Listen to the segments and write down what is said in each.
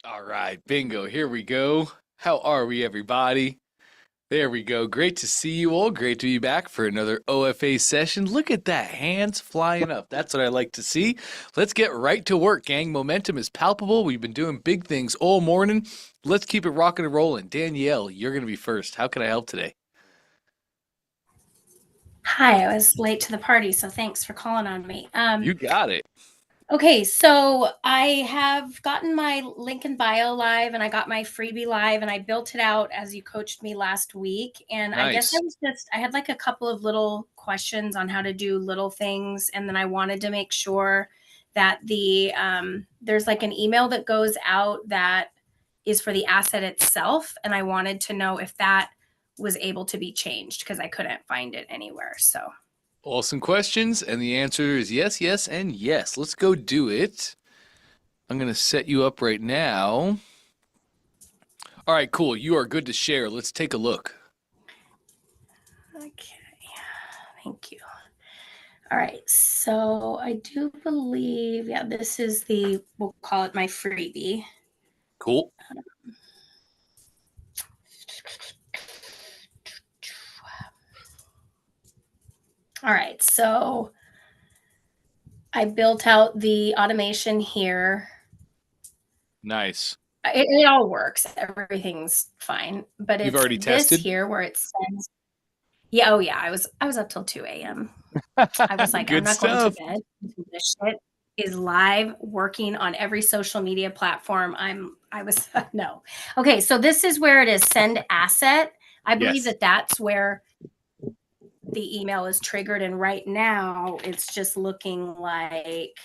All right, bingo. Here we go. How are we, everybody? There we go. Great to see you all. Great to be back for another OFA session. Look at that, hands flying up. That's what I like to see. Let's get right to work, gang. Momentum is palpable. We've been doing big things all morning. Let's keep it rocking and rolling. Danielle, you're going to be first. How can I help today? Hi, I was late to the party, so thanks for calling on me. You got it. Okay, so I have gotten my link in bio live and I got my freebie live and I built it out as you coached me last week. And I guess Nice. I had like a couple of little questions on how to do little things. And then I wanted to make sure that there's like an email that goes out that is for the asset itself. And I wanted to know if that was able to be changed because I couldn't find it anywhere. So. Awesome questions, and the answer is yes, yes, and yes. Let's go do it. I'm going to set you up right now. All right, cool. You are good to share. Let's take a look. Okay, thank you. All right, so I do believe, yeah, this is we'll call it my freebie. Cool. All right, so I built out the automation here. Nice. It all works, everything's fine, but You've it's already this tested? here where it sends. Yeah, oh yeah, I was up till 2 a.m. I was like, I'm Good not going to stuff. bed until this shit is live working on every social media platform. I was no. Okay, so this is where it is send asset. I believe Yes. that that's where the email is triggered. And right now it's just looking like,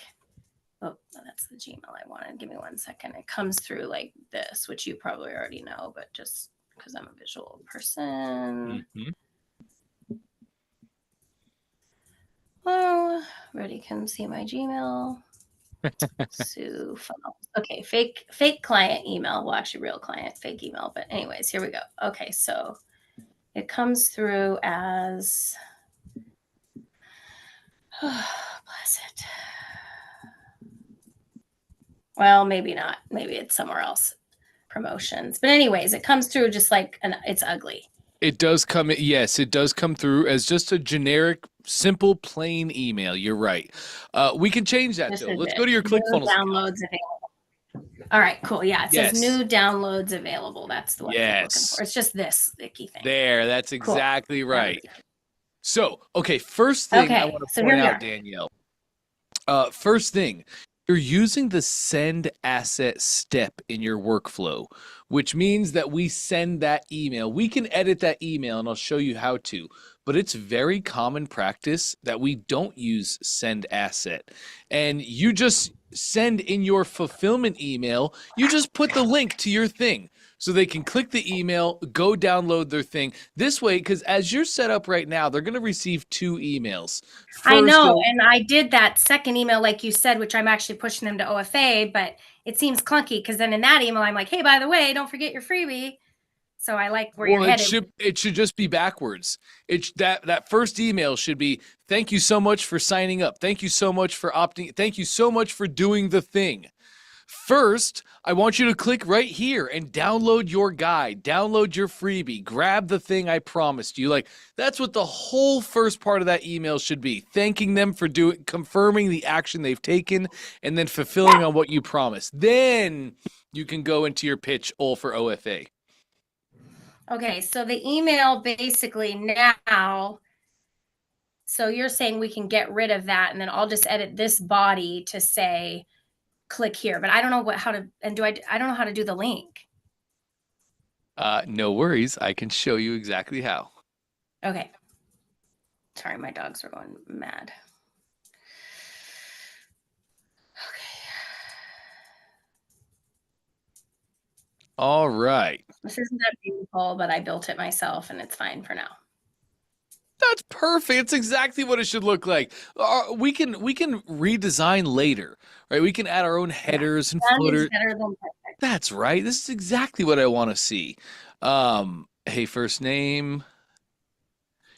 oh, that's the Gmail I wanted. Give me 1 second. It comes through like this, which you probably already know, but just because I'm a visual person. Hmm. Oh, ready can see my Gmail. Sue funnel. Okay, fake client email. Well, actually, real client, fake email. But anyways, here we go. Okay, so it comes through as bless it. Well, maybe not. Maybe it's somewhere else. Promotions. But anyways, it comes through just like it's ugly. It does come, yes, it does come through as just a generic, simple, plain email. You're right. We can change that This though. is Let's it. go to your New ClickFunnels account. downloads available. All right, cool. Yeah, it says Yes. new downloads available. That's the one I keep looking for. Yes. It's just this icky thing. There, that's Cool. exactly Now we right. So, okay, first thing I okay, want to so here point we out, are. Danielle. First thing, you're using the send asset step in your workflow, which means that we send that email. We can edit that email and I'll show you how to, but it's very common practice that we don't use send asset. And you just send in your fulfillment email, you just put the link to your thing so they can click the email, go download their thing. This way, because as you're set up right now, they're going to receive two emails. I First, know, they'll and I did that second email like you said, which I'm actually pushing them to OFA, but it seems clunky because then in that email I'm like, hey, by the way, don't forget your freebie. So I like where you're Well, it headed. should it should just be backwards. That first email should be thank you so much for signing up. Thank you so much for opting. Thank you so much for doing the thing. First, I want you to click right here and download your guide, download your freebie, grab the thing I promised you. Like that's what the whole first part of that email should be. Thanking them for doing confirming the action they've taken and then fulfilling on what you promised. Then you can go into your pitch all for OFA. Okay, so the email basically now, so you're saying we can get rid of that and then I'll just edit this body to say click here, but I don't know how to, and I don't know how to do the link. No worries. I can show you exactly how. Okay. Sorry, my dogs are going mad. Okay. All right. This isn't that beautiful, but I built it myself and it's fine for now. That's perfect. It's exactly what it should look like. We can redesign later, right? We can add our own Yeah. headers and Done is footers. better than perfect. That's right. This is exactly what I want to see. Hey, first name.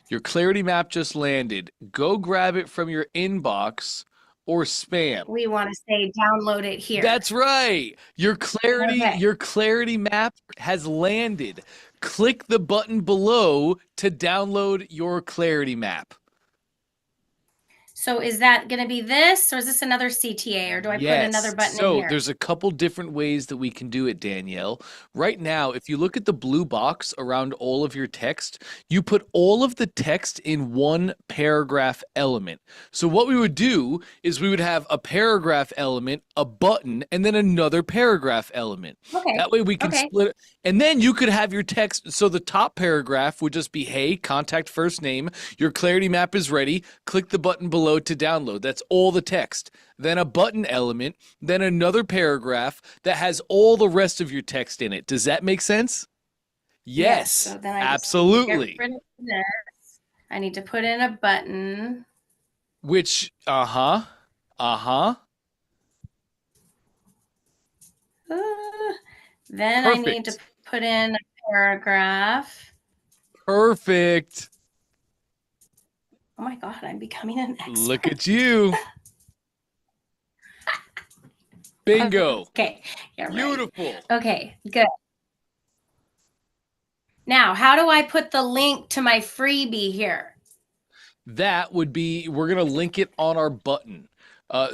Your clarity map just landed. Go grab it from your inbox or spam? We want to say download it here. That's right. Okay. Your clarity map has landed. Click the button below to download your clarity map. So is that going to be this, or is this another CTA, or do I put another button in here? There's a couple different ways that we can do it, Danielle. Right now, if you look at the blue box around all of your text, you put all of the text in one paragraph element. So what we would do is we would have a paragraph element, a button, and then another paragraph element. Okay. That way we can split it. And then you could have your text. So the top paragraph would just be, hey, contact first name. Your clarity map is ready. Click the button below to download. That's all the text. Then a button element, then another paragraph that has all the rest of your text in it. Does that make sense? Yes, so then I absolutely. Get rid of this. I need to put in a button. Which, then Perfect. I need to put in a paragraph. Perfect. Oh my God, I'm becoming an expert. Look at you. Bingo. Okay. Yeah, beautiful. Right. Okay, good. Now, how do I put the link to my freebie here? That would be, we're going to link it on our button.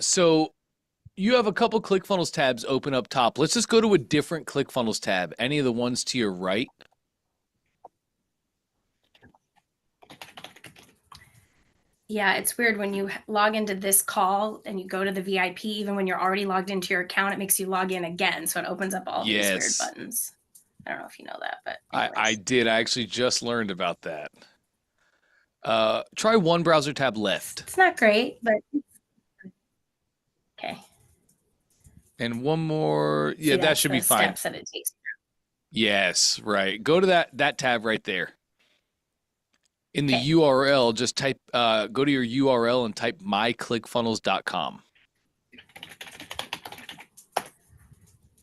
So you have a couple ClickFunnels tabs open up top. Let's just go to a different ClickFunnels tab. Any of the ones to your right. Yeah, it's weird when you log into this call and you go to the VIP, even when you're already logged into your account, it makes you log in again. So it opens up all these weird buttons. I don't know if you know that, but I did. I actually just learned about that. Try one browser tab left. It's not great, but okay. And one more. Yeah, that should be fine. Steps that it takes. Yes, right. Go to that tab right there. In the URL, just type, go to your URL and type myclickfunnels.com.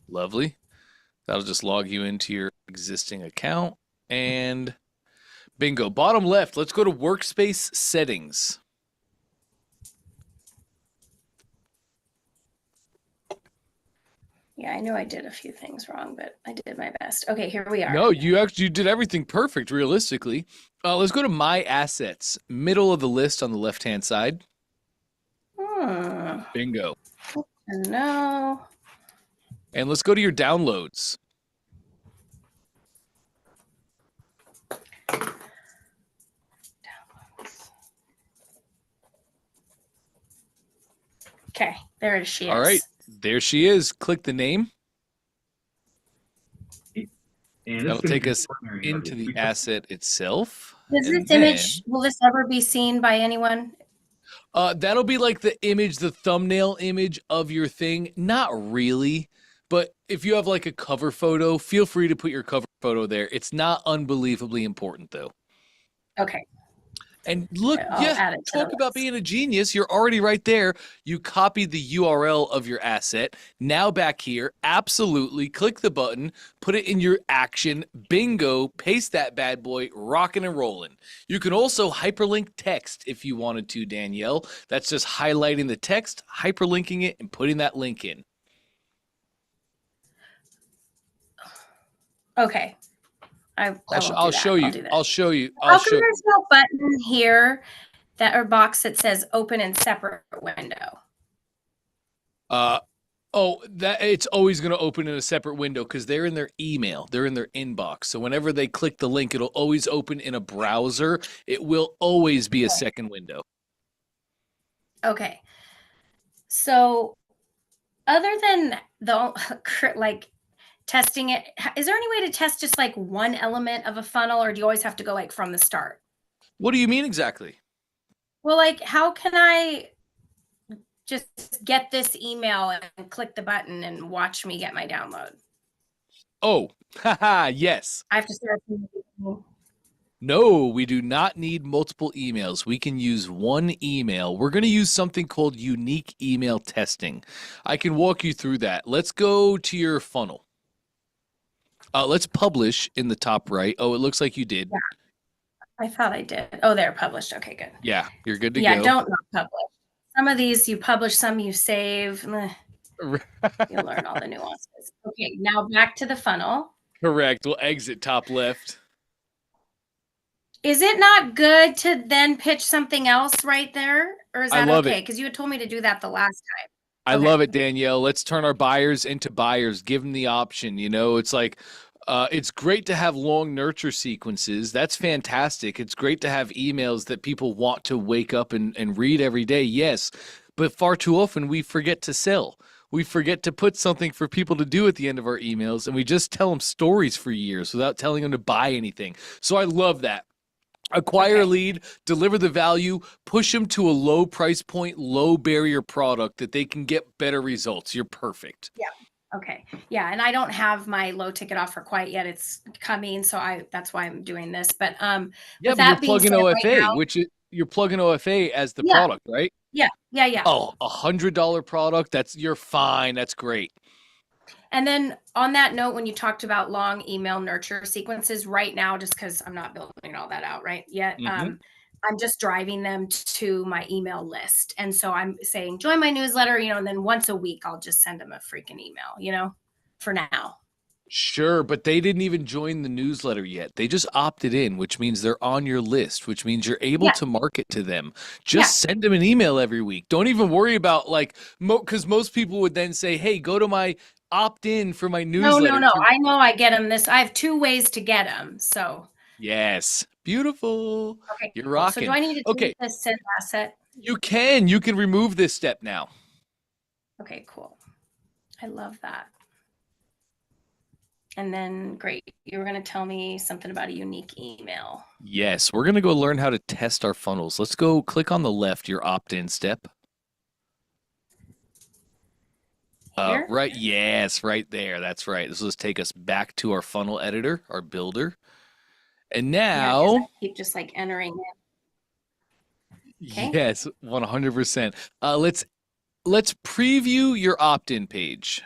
Lovely. That'll just log you into your existing account. And bingo. Bottom left, let's go to workspace settings. Yeah, I know I did a few things wrong, but I did my best. Okay, here we are. No, you did everything perfect, realistically. Let's go to My Assets, middle of the list on the left-hand side. Bingo. No. And let's go to your downloads. Okay, there she is. All right, there she is. Click the name. And that'll take us into the asset itself. Does this image, will this ever be seen by anyone? That'll be like the image, the thumbnail image of your thing. Not really, but if you have like a cover photo, feel free to put your cover photo there. It's not unbelievably important though. Okay. And look, talk about being a genius. You're already right there. You copied the URL of your asset. Now back here, absolutely click the button, put it in your action, bingo, paste that bad boy, rocking and rolling. You can also hyperlink text if you wanted to, Danielle. That's just highlighting the text, hyperlinking it, and putting that link in. Okay. I'll show you. How come there's no button here or box that says open in separate window? It's always going to open in a separate window because they're in their email. They're in their inbox. So whenever they click the link, it'll always open in a browser. It will always be a second window. Okay. So other than testing it, is there any way to test just like one element of a funnel, or do you always have to go like from the start? What do you mean exactly? Well, like how can I just get this email and click the button and watch me get my download? Oh, haha, yes. I have to start. No, we do not need multiple emails. We can use one email. We're going to use something called unique email testing. I can walk you through that. Let's go to your funnel. Let's publish in the top right. Oh, it looks like you did. Yeah. I thought I did. Oh, they're published. Okay, good. Yeah, you're good to go. Yeah, don't not publish. Some of these you publish, some you save. You'll learn all the nuances. Okay, now back to the funnel. Correct. We'll exit top left. Is it not good to then pitch something else right there? Or is I that love okay? it. Because you had told me to do that the last time. I Okay. love it, Danielle. Let's turn our buyers into buyers. Give them the option. You know, it's like, it's great to have long nurture sequences. That's fantastic. It's great to have emails that people want to wake up and read every day. Yes. But far too often we forget to sell. We forget to put something for people to do at the end of our emails, and we just tell them stories for years without telling them to buy anything. So I love that. Acquire a lead, deliver the value, push them to a low price point, low barrier product that they can get better results. You're perfect. Yeah. Okay. Yeah. And I don't have my low ticket offer quite yet. It's coming. So that's why I'm doing this. But Yeah, with but you're that being plugging said, right OFA, now, which is you're plugging OFA as the yeah, product, right? yeah, yeah, yeah. Oh, $100 product. You're fine. That's great. And then on that note, when you talked about long email nurture sequences right now, just because I'm not building all that out right yet, Mhm. I'm just driving them to my email list. And so I'm saying, join my newsletter, and then once a week, I'll just send them a freaking email, for now. Sure, but they didn't even join the newsletter yet. They just opted in, which means they're on your list, which means you're able Yeah. to market to them. Yeah. Just send them an email every week. Don't even worry about because most people would then say, hey, go to my opt in for my No. newsletter. I know I get them I have 2 ways to get them. So, Yes. Beautiful. okay, You're cool. So do rocking. I need to Okay. delete this send asset? You can remove this step now. Okay, cool. I love that. And then, great. You were going to tell me something about a unique email. Yes, we're going to go learn how to test our funnels. Let's go click on the left, your opt-in step. Here? Right. Yes, right there. That's right. This will just take us back to our funnel editor, our builder. And Yeah, 'cause now, I keep just like entering it. Okay. yes, 100%. Let's preview your opt-in page.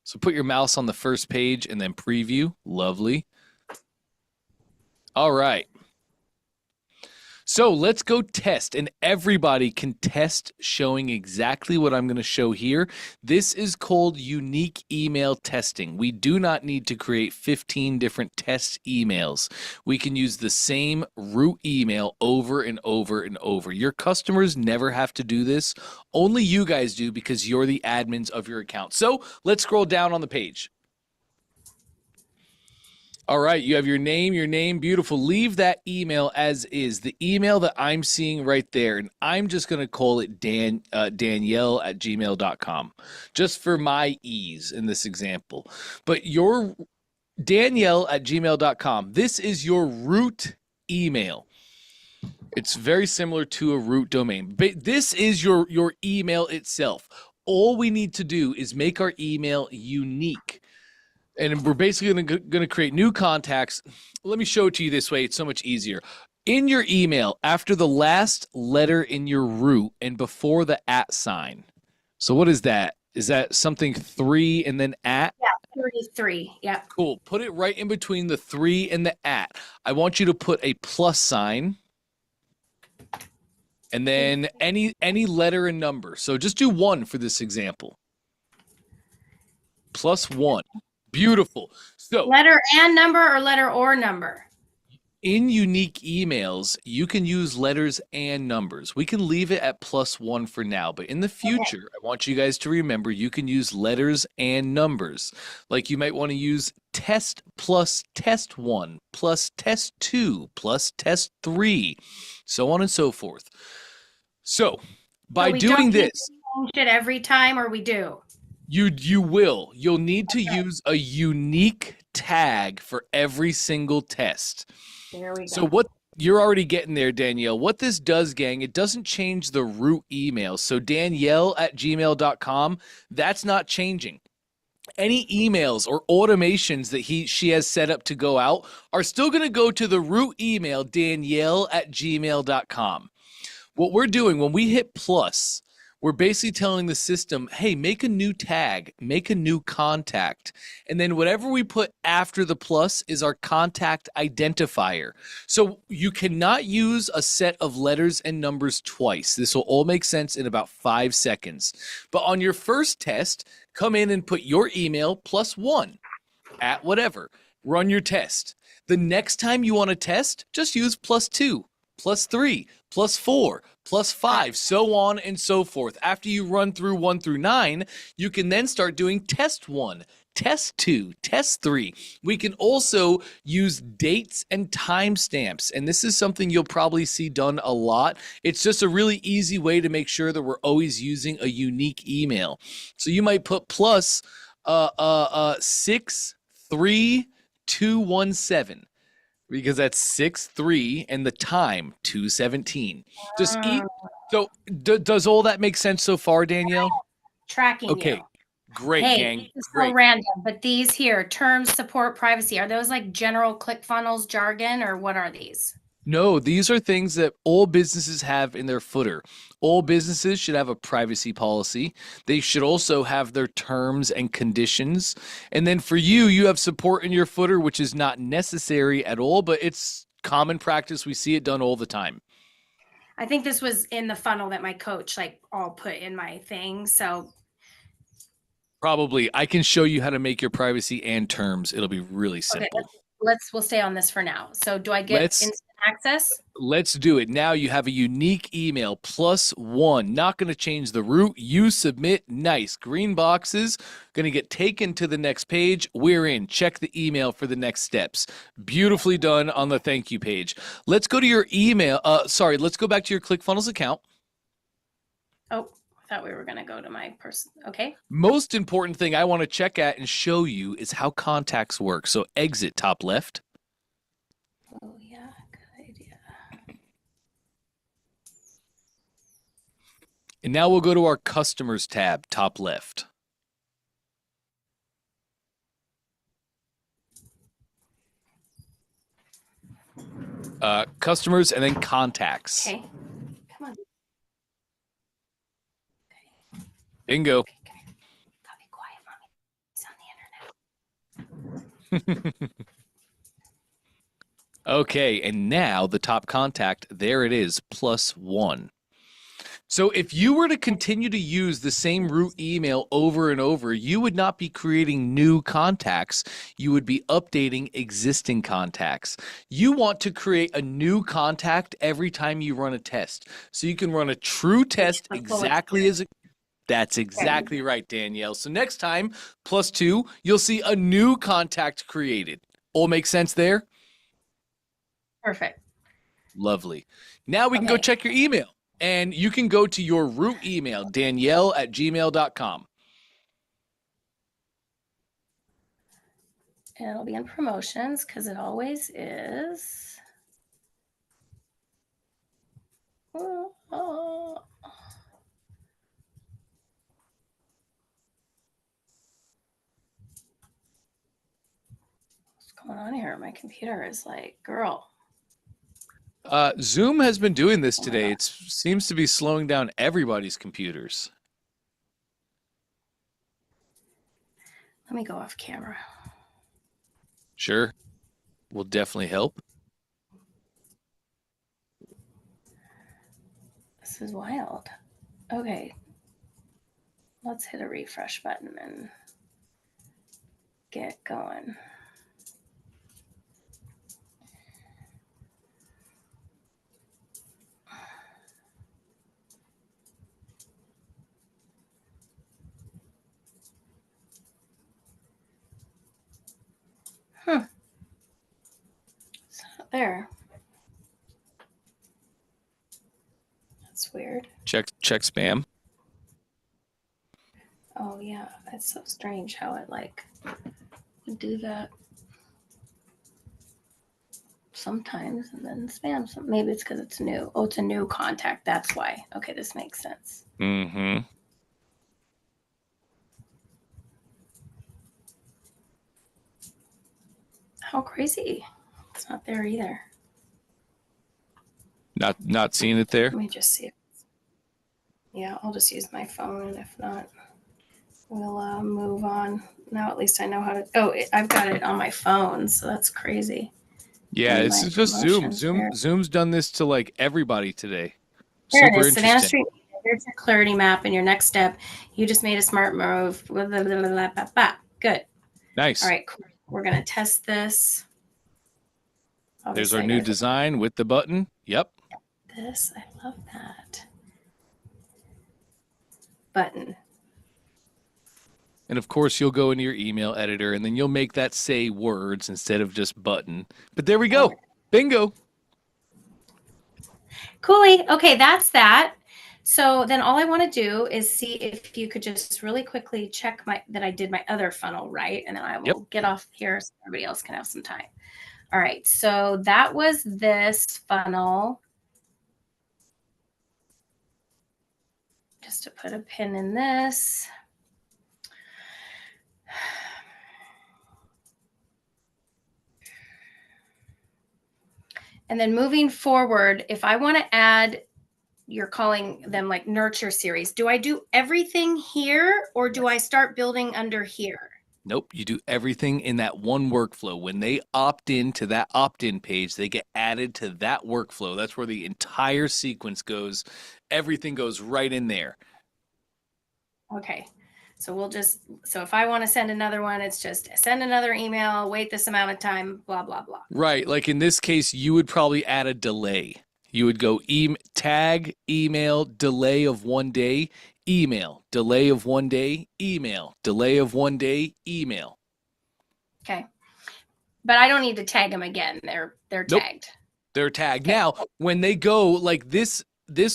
So put your mouse on the first page and then preview. Lovely. All right. So let's go test, and everybody can test showing exactly what I'm going to show here. This is called unique email testing. We do not need to create 15 different test emails. We can use the same root email over and over and over. Your customers never have to do this. Only you guys do because you're the admins of your account. So let's scroll down on the page. All right, you have your name, beautiful. Leave that email as is, the email that I'm seeing right there, and I'm just going to call it Danielle@gmail.com, just for my ease in this example. But your Danielle@gmail.com, this is your root email. It's very similar to a root domain, but this is your email itself. All we need to do is make our email unique. And we're basically going to create new contacts. Let me show it to you this way. It's so much easier. In your email, after the last letter in your root and before the @ sign. So what is that? Is that something 3 and then @? Yeah, 33. Yeah. Cool. Put it right in between the 3 and the @. I want you to put a plus sign and then any letter and number. So just do 1 for this example. +1. Beautiful. So letter and number or letter or number? In unique emails, you can use letters and numbers. We can leave it at +1 for now, but in the future, I want you guys to remember you can use letters and numbers. Like you might want to use test plus test1 plus test2 plus test3, so on and so forth. So by doing this, change it every time, or we do? You'll need to use a unique tag for every single test. There we go. So what you're already getting there, Danielle. What this does, gang, it doesn't change the root email. So Danielle@gmail.com, that's not changing. Any emails or automations that she has set up to go out are still going to go to the root email, Danielle@gmail.com. What we're doing when we hit plus, We're basically telling the system, hey, make a new tag, make a new contact. And then whatever we put after the plus is our contact identifier. So you cannot use a set of letters and numbers twice. This will all make sense in about 5 seconds. But on your first test, come in and put your email +1 at whatever. Run your test. The next time you want to test, just use +2, +3, +4, +5, so on and so forth. After you run through 1 through 9, you can then start doing test 1, test 2, test 3. We can also use dates and timestamps, and this is something you'll probably see done a lot. It's just a really easy way to make sure that we're always using a unique email. So you might put plus 63217 because that's 6-3 and the time 2:17. Just eat. So does all that make sense so far, Danielle? Tracking Okay, you. great, Hey, gang. this is so Great. random, but these here, terms, support, privacy, are those like general ClickFunnels jargon, or what are these? No, these are things that all businesses have in their footer. All businesses should have a privacy policy. They should also have their terms and conditions. And then for you, you have support in your footer, which is not necessary at all, but it's common practice. We see it done all the time. I think this was in the funnel that my coach like all put in my thing. So Probably. I can show you how to make your privacy and terms. It'll be really okay, simple. we'll stay on this for now. So do I get Let's instant access? Let's do it. Now you have a unique email +1. Not going to change the route. You submit. Nice. Green boxes. Going to get taken to the next page. We're in. Check the email for the next steps. Beautifully done on the thank you page. Let's go to your email. Let's go back to your ClickFunnels account. Oh, I thought we were going to go to my person. Okay. Most important thing I want to check at and show you is how contacts work. So exit top left. Oh, yeah. Good idea. And now we'll go to our customers tab, top left. Customers and then contacts. Okay. Come on. Bingo. Okay. Gotta be quiet, mommy. It's on the internet. Okay, and now the top contact, there it is, +1. So if you were to continue to use the same root email over and over, you would not be creating new contacts. You would be updating existing contacts. You want to create a new contact every time you run a test. So you can run a true test exactly as That's exactly right, Danielle. So next time, +2, you'll see a new contact created. All make sense there? Perfect. Lovely. Now we can go check your email. And you can go to your root email, danielle@gmail.com. And it'll be in promotions because it always is. Oh. What's going on here? My computer is like, girl. Zoom has been doing this today. It seems to be slowing down everybody's computers. Let me go off camera. Sure. Will definitely help. This is wild. Okay. Let's hit a refresh button and get going. It's not there. That's weird. Check spam. Oh yeah, it's so strange how it like would do that sometimes and then spam. Maybe it's because it's new. Oh, it's a new contact. That's why. Okay, this makes sense. Mm-hmm. How crazy. It's not there either. Not seeing it there. Let me just see. Yeah, I'll just use my phone, and if not, we'll move on. Now at least I know how to. Oh, I've got it on my phone, so that's crazy. Yeah, View this my is just Zoom. promotions. Zoom's done this to like everybody today. There it Super is. Savannah interesting. Street. Here's your clarity map and your next step. You just made a smart move. Blah, blah, blah, blah, blah, blah. Good. All Nice. right, cool. We're going to test this. There's our Obviously, I new got to design with the button. Yep. do this. I love that. Button. And of course, you'll go into your email editor and then you'll make that say words instead of just button. But there we Okay. go. Bingo. Coolly. Okay, that's that. So then all I want to do is see if you could just really quickly check that I did my other funnel right, and then I Yep. will get off here so everybody else can have some time. All right, so that was this funnel. Just to put a pin in this. And then moving forward, if I want to add, you're calling them like nurture series, do I do everything here or do I start building under here? Nope. You do everything in that one workflow. When they opt in to that opt-in page, they get added to that workflow. That's where the entire sequence goes. Everything goes right in there. Okay. So so if I want to send another one, it's just send another email, wait this amount of time, blah, blah, blah. Right. Like in this case, you would probably add a delay. You would go tag, email, delay of 1 day, email, delay of 1 day, email, delay of 1 day, email. Okay. But I don't need to tag them again. They're Nope. tagged. They're tagged. Okay. Now, when they go like this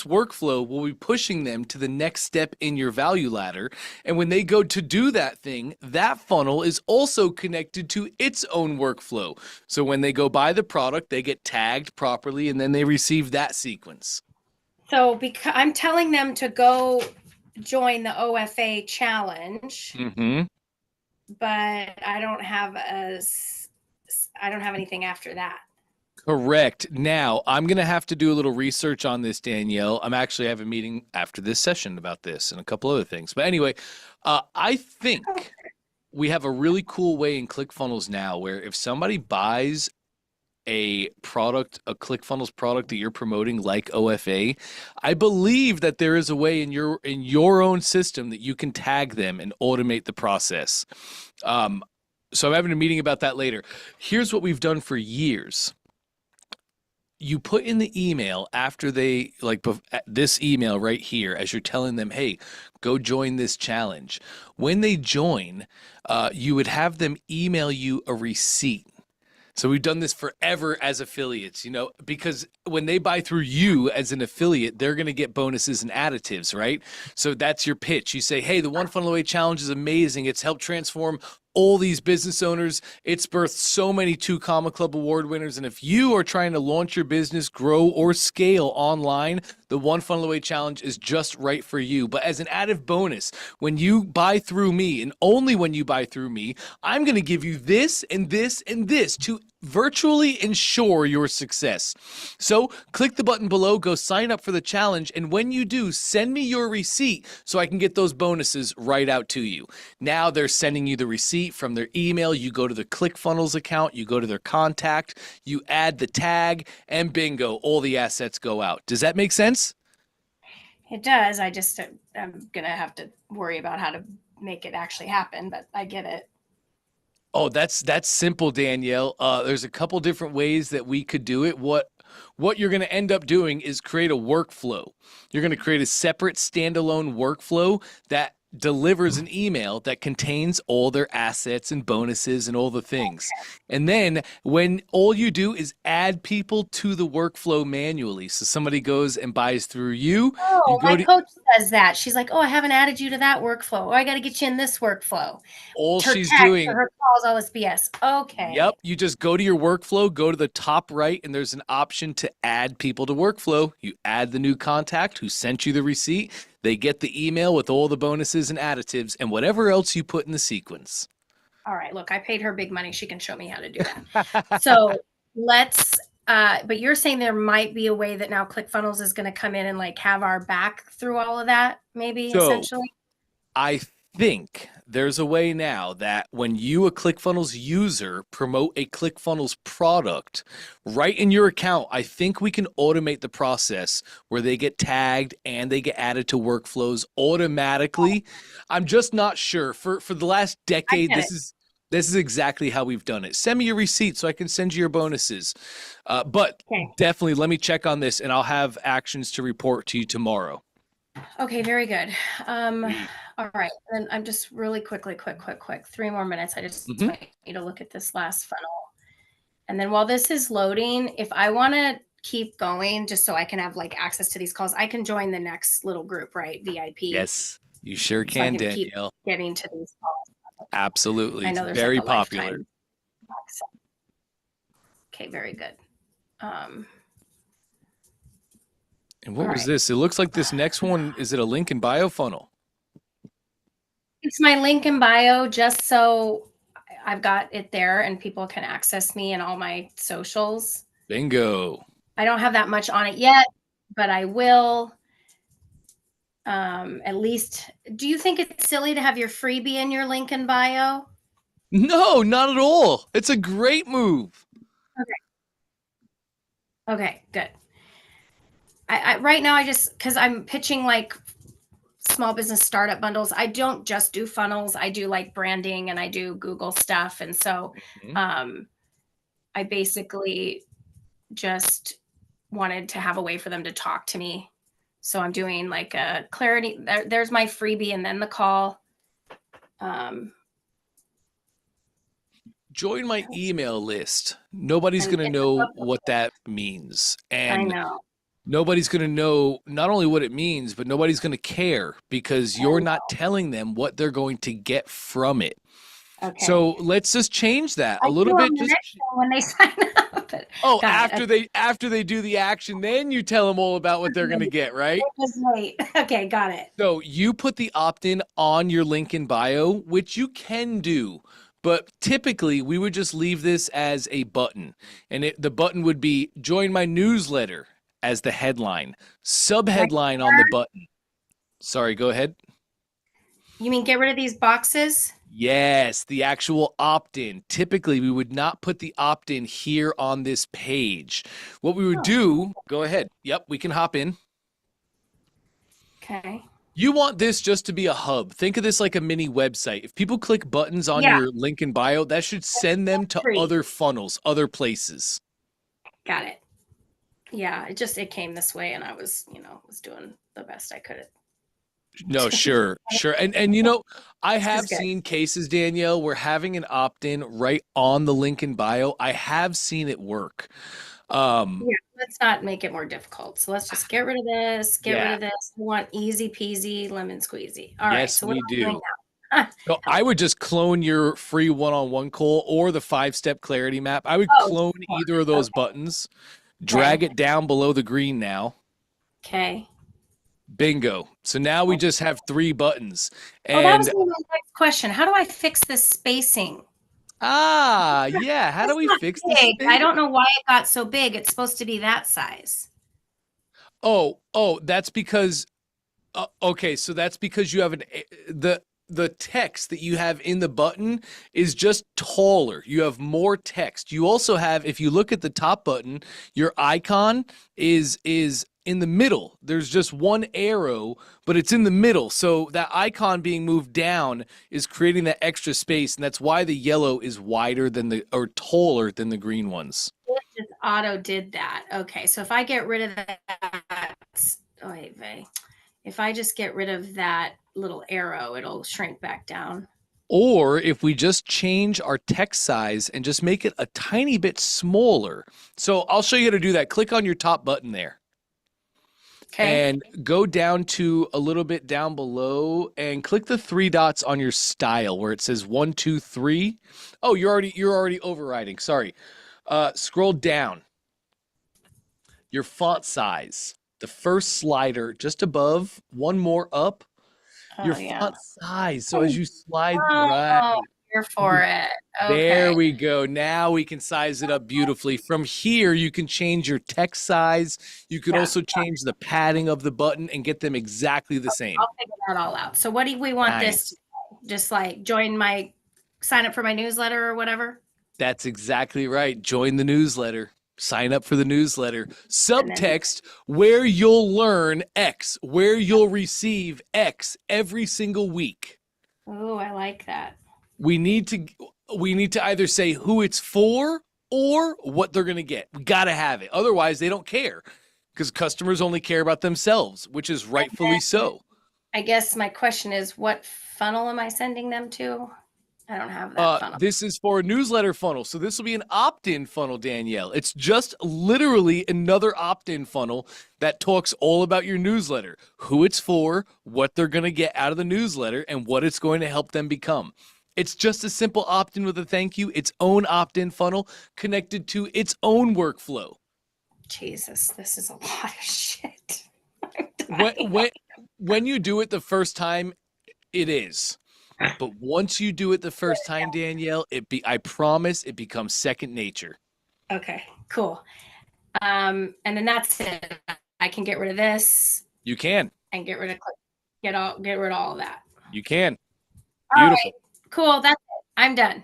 workflow will be pushing them to the next step in your value ladder. And when they go to do that thing, that funnel is also connected to its own workflow. So when they go buy the product, they get tagged properly and then they receive that sequence. So because I'm telling them to go join the OFA challenge, but I don't have anything after that. Correct. Now, I'm going to have to do a little research on this, Danielle. I'm actually having a meeting after this session about this and a couple other things. But anyway, I think we have a really cool way in ClickFunnels now where if somebody buys a product, a ClickFunnels product that you're promoting like OFA, I believe that there is a way in your own system that you can tag them and automate the process. So I'm having a meeting about that later. Here's what we've done for years. You put in the email after they like this email right here as you're telling them, hey, go join this challenge. When they join, you would have them email you a receipt. So we've done this forever as affiliates, because when they buy through you as an affiliate, they're going to get bonuses and additives, right? So that's your pitch. You say, hey, the One Funnel Away Challenge is amazing. It's helped transform all these business owners. It's birthed so many 2 Comma Club award winners. And if you are trying to launch your business, grow, or scale online, the One Funnel Away Challenge is just right for you. But as an added bonus, when you buy through me, and only when you buy through me, I'm going to give you this and this and this to virtually ensure your success. So click the button below, go sign up for the challenge, and when you do, send me your receipt so I can get those bonuses right out to you. Now they're sending you the receipt from their email. You go to the ClickFunnels account, you go to their contact, you add the tag, and bingo, all the assets go out. Does that make sense? It does. I'm going to have to worry about how to make it actually happen, but I get it. Oh, that's simple, Danielle. There's a couple different ways that we could do it. What you're going to end up doing is create a workflow. You're going to create a separate standalone workflow that delivers an email that contains all their assets and bonuses and all the things. And then when all you do is add people to the workflow manually. So somebody goes and buys through you. Oh, My coach does that. She's like, oh, I haven't added you to that workflow. Oh, I got to get you in this workflow. All she's text, doing. her calls, all this BS. Okay. Yep. You just go to your workflow, go to the top right, and there's an option to add people to workflow. You add the new contact who sent you the receipt. They get the email with all the bonuses and additives and whatever else you put in the sequence. All right. Look, I paid her big money. She can show me how to do that. So let's But you're saying there might be a way that now ClickFunnels is going to come in and like have our back through all of that, maybe So essentially. I think there's a way now that when you, a ClickFunnels user, promote a ClickFunnels product right in your account, I think we can automate the process where they get tagged and they get added to workflows automatically. I'm just not sure. For the last I decade, get it. this is exactly how we've done it. Send me your receipt so I can send you your bonuses. But Okay. definitely let me check on this and I'll have actions to report to you tomorrow. Okay, very good. Sweet. All right. Then I'm just really quick. 3 more minutes. I just Mhm. want you to look at this last funnel. And then while this is loading, if I want to keep going just so I can have like access to these calls, I can join the next little group, right? VIP. Yes, you sure So I can, can keep Danielle. getting to these calls. Absolutely. I It's know there's like very a popular. lifetime. Okay, very good. And All what was right. this? It looks like this next one, is it a link in bio funnel? It's my link in bio just so I've got it there and people can access me and all my socials. Bingo. I don't have that much on it yet, but I will. At least, do you think it's silly to have your freebie in your link in bio? No, not at all. It's a great move. Okay, good. I right now I just because I'm pitching like small business startup bundles. I don't just do funnels. I do like branding and I do Google stuff. And so Mhm. um, I basically just wanted to have a way for them to talk to me. So I'm doing like a clarity. There's my freebie and then the call. Um, Join my email list. Nobody's and going to it's know what that means. I And know. nobody's going to know not only what it means, but nobody's going to care because you're not telling them what they're going to get from it. Okay. So let's just change that I a little do bit. on the Just next one when they sign up. But oh, got it. Okay. after they do the action, then you tell them all about what they're going to get, right? Just wait. Okay, got it. So you put the opt-in on your link in bio, which you can do, but typically we would just leave this as a button, and the button would be join my newsletter as the headline, Right subheadline on the there. button. Sorry, go ahead. You mean get rid of these boxes? Yes, the actual opt-in. Typically, we would not put the opt-in here on this page. What we would Oh, do, go ahead. Yep, we can hop in. okay. You want this just to be a hub. Think of this like a mini website. If people click buttons on Yeah, your link in bio, that should send them to free. other funnels, other places. Got it. Yeah, it came this way and I was doing the best I could. No, sure, sure. And you know, I This is have good. seen cases, Danielle, where having an opt-in right on the link in bio, I have seen it work. Um, Yeah, let's not make it more difficult. So let's just get rid of this, get rid yeah, of this. We want easy peasy lemon squeezy. All right. yes, So what we am I doing do. now? So Help I me. would just clone your free one-on-one call or the 5-step clarity map. I would Oh, clone sure. either of those buttons, drag Okay. it down below the green now. Okay. Bingo. So now we just have 3 buttons. Oh, that was And my next question. How do I fix this spacing? yeah, how do It's we not fix this big. I space? don't know why it got so big. It's supposed to be that size. Oh, that's because okay, so that's because you have the text that you have in the button is just taller. You have more text. You also have, if you look at the top button, your icon is in the middle. There's just one arrow, but it's in the middle. So that icon being moved down is creating that extra space, and that's why the yellow is wider than the or taller than the green ones. It just auto did that. Okay, so if I get rid of that, oh wait, Vay. If I just get rid of that little arrow, it'll shrink back down. Or if we just change our text size and just make it a tiny bit smaller. So I'll show you how to do that. Click on your top button there Okay. and go down to a little bit down below and click the 3 dots on your style where it says 1, 2, 3. Oh, you're already overriding. Sorry. Scroll down. Your font size. The first slider just above, one more up. Your Oh yeah. font size. So as you slide Oh, right. here for it. There Okay. we go. Now we can size it up beautifully. From here, you can change your text size. You could Yeah. also change the padding of the button and get them exactly the same. I'll figure that all out. So what do we want this to be? Just like sign up for my newsletter or whatever? That's exactly right. Join the newsletter. Sign up for the newsletter. Subtext where you'll learn X, where you'll receive X every single week. Oh, I like that. We need to either say who it's for or what they're going to get. We got to have it. Otherwise, they don't care because customers only care about themselves, which is rightfully so. I guess my question is, what funnel am I sending them to? I don't have that funnel. This is for a newsletter funnel. So this will be an opt-in funnel, Danielle. It's just literally another opt-in funnel that talks all about your newsletter, who it's for, what they're going to get out of the newsletter, and what it's going to help them become. It's just a simple opt-in with a thank you, its own opt-in funnel connected to its own workflow. Jesus, this is a lot of shit. When you do it the first time, it is. But once you do it the first time, Danielle, I promise it becomes second nature. Okay, cool. And then that's it. I can get rid of this. You can. And get rid of all of that. You can. All Beautiful. right, cool. That's it. I'm done.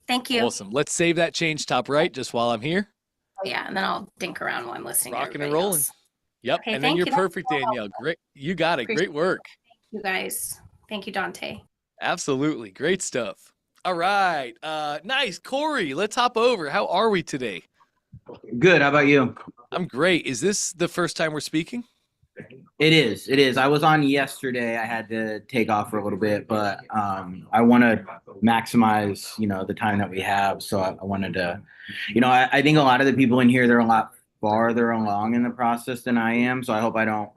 Thank you. Awesome. Let's save that change top right just while I'm here. Oh, yeah, and then I'll dink around while I'm listening. Rocking and rolling. Else. Yep. Okay, and then you're you. perfect, Danielle. Great. You got it. Great work. Thank you guys. Thank you, Dante. Absolutely. Great stuff. All right. Nice. Corey, let's hop over. How are we today? Good. How about you? I'm great. Is this the first time we're speaking? It is. It is. I was on yesterday. I had to take off for a little bit, but I want to maximize, the time that we have. So I wanted to, I think a lot of the people in here, they're a lot farther along in the process than I am. So I hope I don't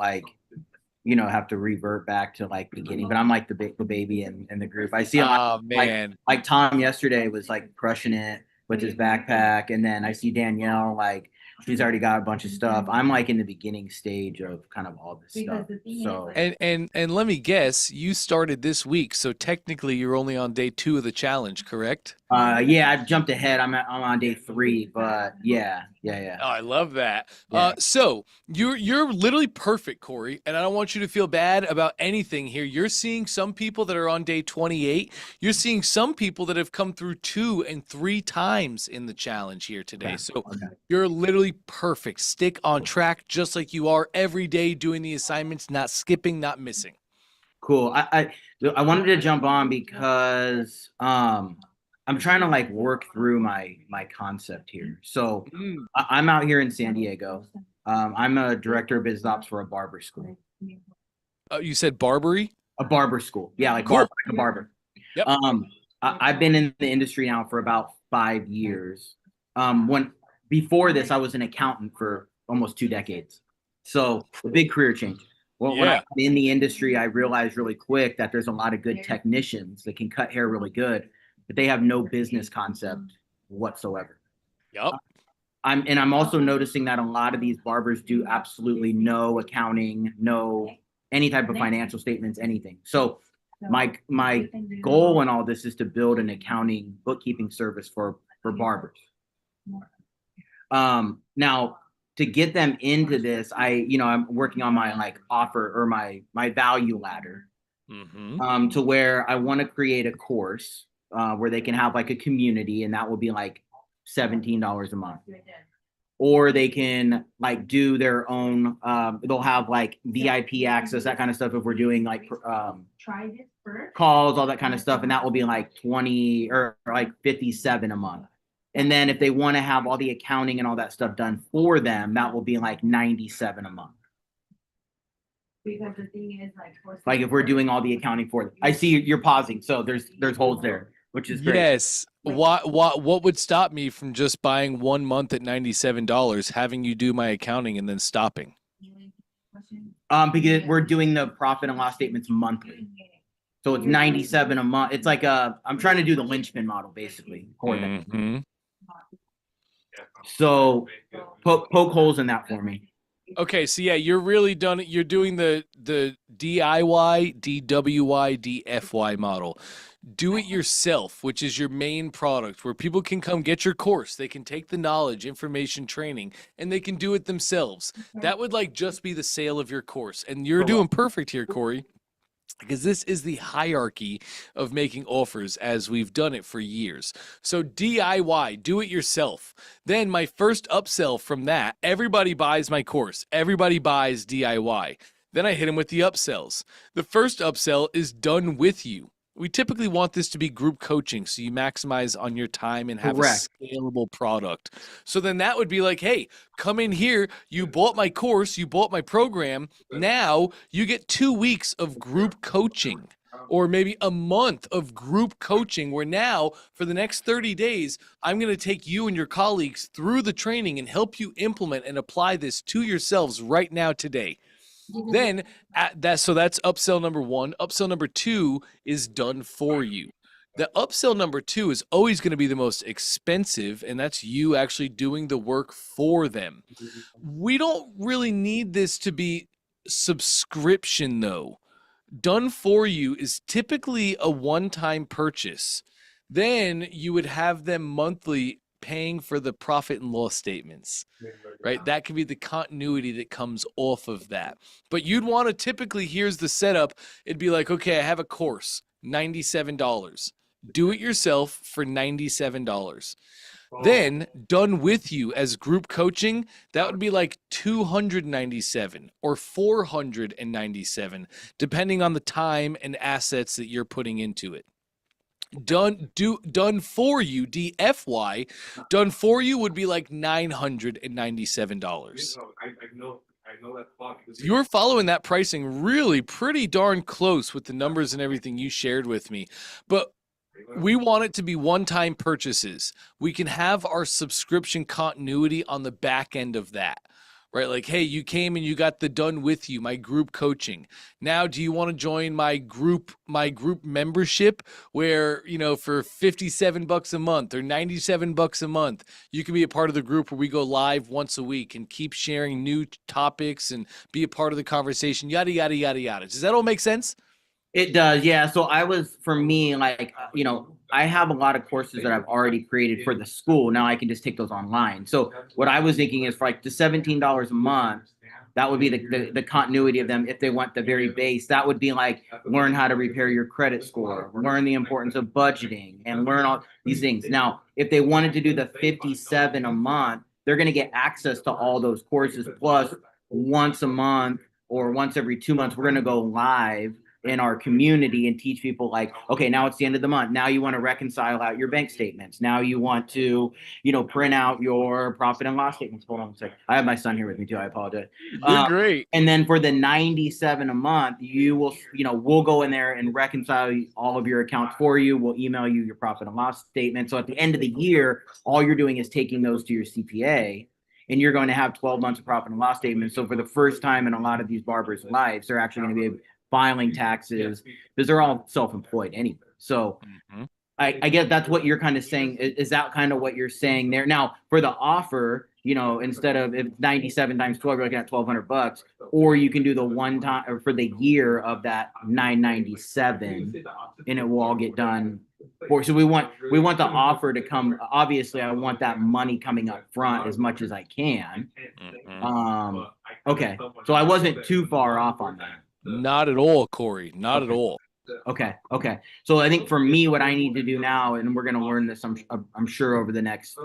have to revert back to beginning, but I'm like the baby in the group. I see a lot, man. Like Tom yesterday was crushing it with his backpack. And then I see Danielle, she's already got a bunch of stuff. I'm in the beginning stage of kind of all this stuff. So and let me guess, you started this week, so technically you're only on day 2 of the challenge, correct? Yeah, I've jumped ahead. I'm on day 3, but yeah. Oh, I love that. Yeah. So you're literally perfect, Corey, and I don't want you to feel bad about anything here. You're seeing some people that are on day 28. You're seeing some people that have come through 2 and 3 times in the challenge here today. So you're literally perfect. Stick on track just like you are every day doing the assignments, not skipping, not missing. Cool. I wanted to jump on because I'm trying to work through my concept here. So I'm out here in San Diego. I'm a director of business ops for a barber school. You said Barbary? A barber school. Yeah, cool. Like a barber. Yep. I've been in the industry now for about 5 years. Before this, I was an accountant for almost 2 decades. So a big career change. Well, when I'm in the industry, I realized really quick that there's a lot of good technicians that can cut hair really good, but they have no business concept whatsoever. Yep. I'm also noticing that a lot of these barbers do absolutely no accounting, no any type of financial statements, anything. So my goal in all this is to build an accounting bookkeeping service for barbers. Now to get them into this, I'm working on my offer or my value ladder, to where I want to create a course where they can have a community, and that will be $17 a month. Or they can do their own, they'll have VIP access, that kind of stuff. If we're doing calls, all that kind of stuff. And that will be 20 or 57 a month. And then if they want to have all the accounting and all that stuff done for them, that will be 97 a month. Because the thing is if we're doing all the accounting for them. I see you're pausing, so there's holes there, which is great. Yes. What would stop me from just buying 1 month at $97, having you do my accounting and then stopping? Because we're doing the profit and loss statements monthly. So it's 97 a month. It's I'm trying to do the linchpin model basically. So poke holes in that for me. Okay, so yeah, you're really done. You're doing the DIY, DWY, DFY model. Do it yourself, which is your main product, where people can come get your course. They can take the knowledge, information, training, and they can do it themselves. That would like just be the sale of your course. And you're doing perfect here, Corey, because this is the hierarchy of making offers as we've done it for years. So DIY, do it yourself. Then my first upsell from that, everybody buys my course. Everybody buys DIY. Then I hit them with the upsells. The first upsell is done with you. We typically want this to be group coaching, so you maximize on your time and have Correct. a scalable product. So then that would be like, hey, come in here. You bought my course. You bought my program. Now you get 2 weeks of group coaching, or maybe a month of group coaching, where now for the next 30 days, I'm going to take you and your colleagues through the training and help you implement and apply this to yourselves right now today. Then so that's upsell number 1. Upsell number 2 is done for you. The upsell number 2 is always going to be the most expensive, and that's you actually doing the work for them. We don't really need this to be subscription though. Done for you is typically a one-time purchase. Then you would have them monthly paying for the profit and loss statements, right? That can be the continuity that comes off of that. But you'd want to typically, here's the setup. It'd be like, okay, I have a course, $97. Do it yourself for $97. Then done with you as group coaching, that would be like $297 or $497, depending on the time and assets that you're putting into it. Done for you, DFY, done for you would be like $997. You're following that pricing really pretty darn close with the numbers and everything you shared with me. But we want it to be one-time purchases. We can have our subscription continuity on the back end of that. Right? Like, hey, you came and you got the done with you, my group coaching. Now, do you want to join my group membership where, for $57 a month or $97 a month, you can be a part of the group where we go live once a week and keep sharing new topics and be a part of the conversation, yada, yada, yada, yada. Does that all make sense? It does, yeah. So for me, like, I have a lot of courses that I've already created for the school. Now I can just take those online. So what I was thinking is for like the $17 a month, that would be the continuity of them. If they want the very base, that would be like learn how to repair your credit score, learn the importance of budgeting, and learn all these things. Now, if they wanted to do the $57 a month, they're going to get access to all those courses. Plus, once a month or once every 2 months, we're going to go live in our community and teach people like, okay, now it's the end of the month. Now you want to reconcile out your bank statements. Now you want to, print out your profit and loss statements. Hold on a second. I have my son here with me too. I apologize. You're great. And then for the $97 a month, you will, we'll go in there and reconcile all of your accounts for you. We'll email you your profit and loss statement. So at the end of the year, all you're doing is taking those to your CPA. And you're going to have 12 months of profit and loss statements. So for the first time in a lot of these barbers' lives, they're actually going to be filing taxes because they're all self-employed anyway. So I guess that's what you're kind of saying. Is that kind of what you're saying there? Now for the offer, instead of if 97 times 12, you're looking at $1,200, or you can do the one time or for the year of that $997, and it will all get done. So we want the offer to come. Obviously, I want that money coming up front as much as I can. Okay, so I wasn't too far off on that. Not at all, Corey. Not at all. Okay. So I think for me, what I need to do now, and we're going to learn this, I'm sure over the next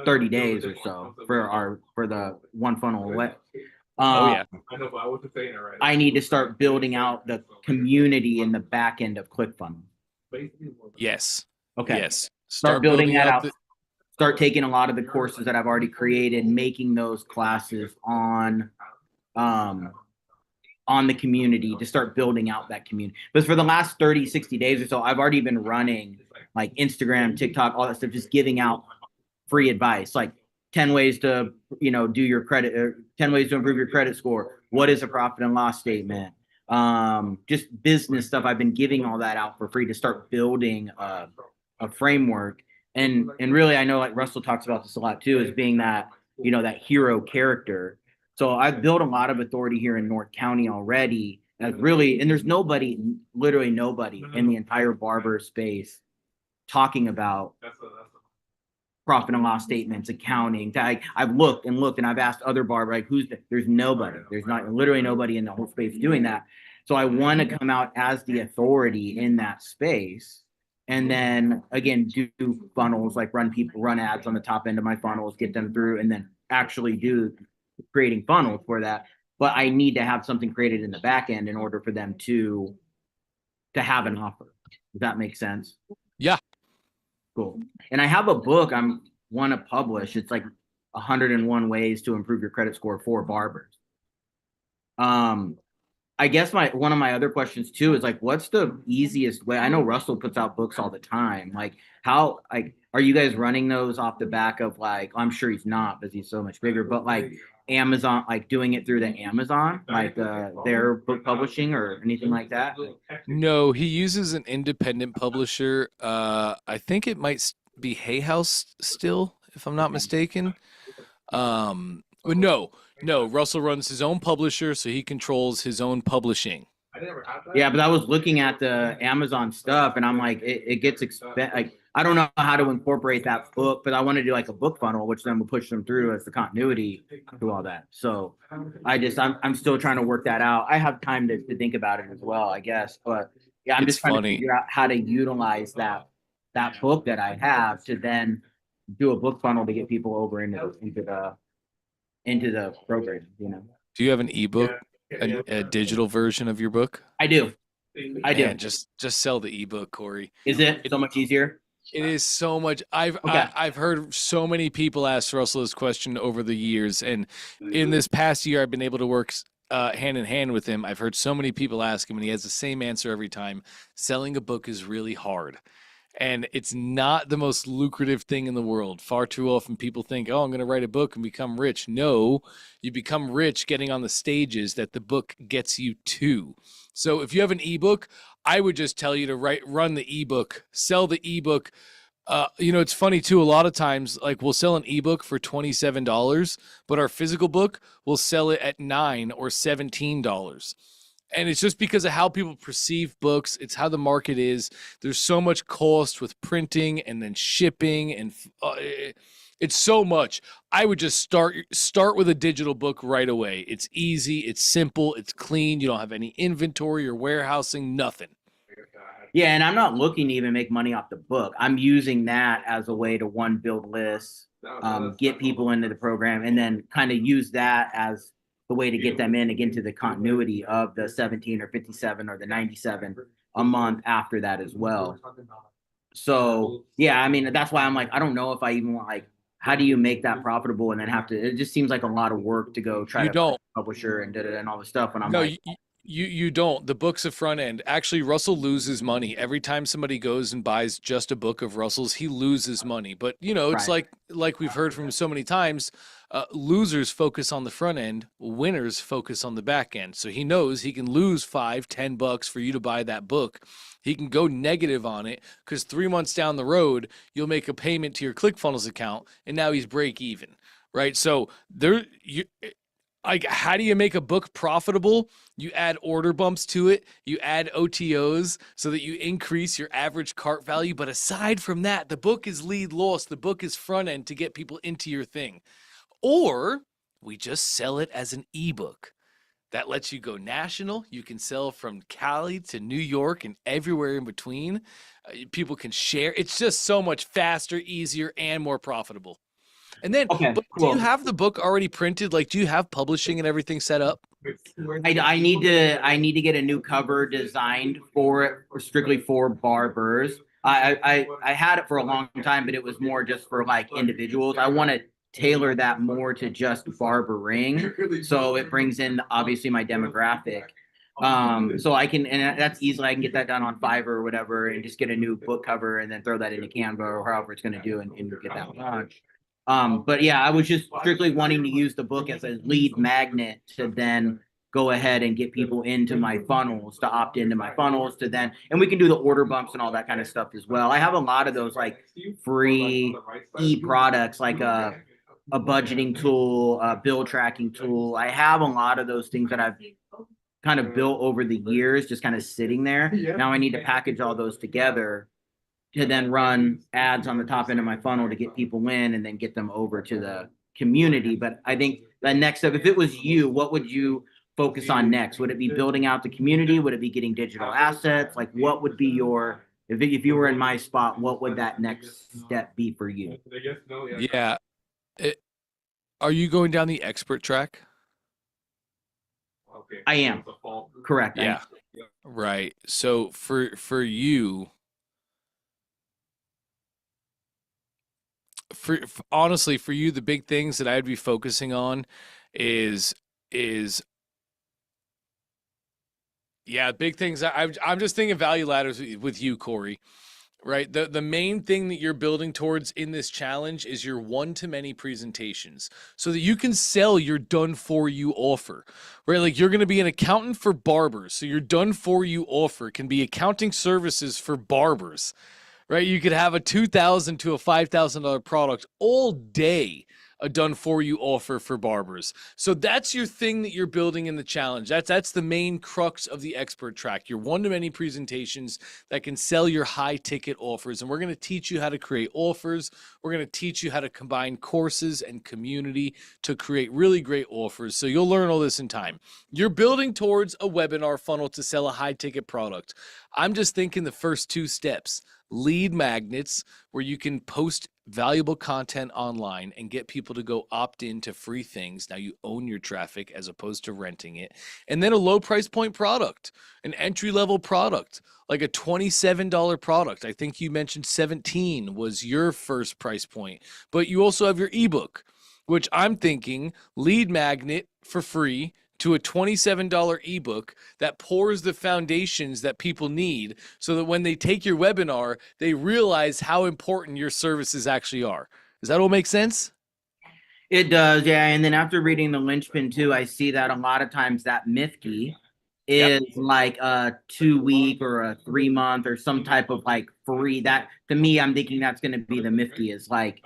30 days or so for the one funnel away. I need to start building out the community in the back end of ClickFunnels. Yes. Okay. Yes. Start building that out. Start taking a lot of the courses that I've already created, making those classes on the community to start building out that community. But for the last 30, 60 days or so, I've already been running like Instagram, TikTok, all that stuff, just giving out free advice, like 10 ways to, do your credit, or 10 ways to improve your credit score. What is a profit and loss statement? Just business stuff. I've been giving all that out for free to start building a framework. And really, I know like Russell talks about this a lot too, is being that, that hero character. So I've built a lot of authority here in North County already, That's really, and there's nobody, literally nobody in the entire barber space talking about profit and loss statements, accounting. I've looked and looked, and I've asked other barbers, like, there's nobody. There's not literally nobody in the whole space doing that. So I want to come out as the authority in that space. And then again, do funnels, like run ads on the top end of my funnels, get them through, and then actually do creating funnels for that. But I need to have something created in the back end in order for them to have an offer. Does that make sense? Yeah. Cool. And I have a book I'm want to publish. It's like 101 ways to improve your credit score for barbers. I guess one of my other questions too is like, what's the easiest way? I know Russell puts out books all the time. Like, how, like, are you guys running those off the back of, like, I'm sure he's not because he's so much bigger, but like Amazon, like doing it through the Amazon, like their book publishing or anything like that? No, he uses an independent publisher. I think it might be Hay House still, if I'm not mistaken. But no, Russell runs his own publisher, so he controls his own publishing. Yeah, but I was looking at the Amazon stuff, and I'm like, it gets like, I don't know how to incorporate that book, but I want to do like a book funnel, which then will push them through as the continuity to all that. So I'm still trying to work that out. I have time to think about it as well, I guess. But yeah, I'm just trying to figure out how to utilize that book that I have to then do a book funnel to get people over into the program, you know. Do you have an ebook, a digital version of your book? I do. Man, just sell the ebook, Corey. Is it so much easier? It is so much. I've heard so many people ask Russell this question over the years, and in this past year, I've been able to work hand in hand with him. I've heard so many people ask him, and he has the same answer every time. Selling a book is really hard. And it's not the most lucrative thing in the world. Far too often people think, oh, I'm going to write a book and become rich. No, you become rich getting on the stages that the book gets you to. So if you have an ebook, I would just tell you to run the ebook, sell the ebook. It's funny too. A lot of times, like, we'll sell an ebook for $27, but our physical book will sell it at $9 or $17. And it's just because of how people perceive books. It's how the market is. There's so much cost with printing and then shipping, and it's so much. I would just start with a digital book right away. It's easy. It's simple. It's clean. You don't have any inventory or warehousing, nothing. Yeah, and I'm not looking to even make money off the book. I'm using that as a way to build lists, get people into the program, and then kind of use that as the way to get them in again to the continuity of the 17 or 57 or the 97 a month after that as well. So yeah, I mean, that's why I'm like, I don't know if I even want, like, how do you make that profitable and then have to, it just seems like a lot of work to go try to find a publisher and all this stuff. And I'm like, You don't. The book's a front end. Actually, Russell loses money every time somebody goes and buys just a book of Russell's. He loses money. But it's right. like we've heard from so many times. Losers focus on the front end. Winners focus on the back end. So he knows he can lose $5-10 for you to buy that book. He can go negative on it because 3 months down the road, you'll make a payment to your ClickFunnels account, and now he's break even, right? So like, how do you make a book profitable? You add order bumps to it. You add OTOs so that you increase your average cart value. But aside from that, the book is lead loss. The book is front end to get people into your thing. Or we just sell it as an ebook. That lets you go national. You can sell from Cali to New York and everywhere in between. People can share. It's just so much faster, easier, and more profitable. And then, okay, but cool. Do you have the book already printed? Like, do you have publishing and everything set up? I need to get a new cover designed for it, strictly for barbers. I had it for a long time, but it was more just for like individuals. I want to tailor that more to just barbering, so it brings in obviously my demographic. So I can, and that's easily, I can get that done on Fiverr or whatever, and just get a new book cover and then throw that into Canva or however it's going to do, and get that launched. But yeah, I was just strictly wanting to use the book as a lead magnet to then go ahead and get people into my funnels, to opt into my funnels, to then, and we can do the order bumps and all that kind of stuff as well. I have a lot of those like free products, like a budgeting tool, a bill tracking tool. I have a lot of those things that I've kind of built over the years, just kind of sitting there. Now I need to package all those together to then run ads on the top end of my funnel to get people in and then get them over to the community. But I think the next step, if it was you, what would you focus on next? Would it be building out the community? Would it be getting digital assets? Like, what would be your, if you were in my spot, what would that next step be for you? Yeah. Are you going down the expert track? I am. Correct. Yeah. Right. So for you, honestly, for you, the big things that I'd be focusing on is yeah, big things. I'm just thinking value ladders with you, Corey. Right. The main thing that you're building towards in this challenge is your one-to-many presentations so that you can sell your done-for-you offer. Right. Like you're going to be an accountant for barbers. So your done-for-you offer can be accounting services for barbers. Right. You could have a $2,000 to a $5,000 product all day, a done for you offer for barbers. So that's your thing that you're building in the challenge. That's the main crux of the expert track. Your one-to-many presentations that can sell your high ticket offers. And we're going to teach you how to create offers. We're going to teach you how to combine courses and community to create really great offers. So you'll learn all this in time. You're building towards a webinar funnel to sell a high ticket product. I'm just thinking the first two steps. Lead magnets, where you can post valuable content online and get people to go opt in to free things. Now you own your traffic as opposed to renting it. And then a low price point product, an entry level product, like a $27 product. I think you mentioned 17 was your first price point, but you also have your ebook, which I'm thinking lead magnet for free to a $27 ebook that pours the foundations that people need so that when they take your webinar, they realize how important your services actually are. Does that all make sense? It does, yeah. And then after reading the linchpin too, I see that a lot of times that Mifkey is like a 2-week or a 3-month or some type of like free. That to me, I'm thinking that's going to be the Mifkey is like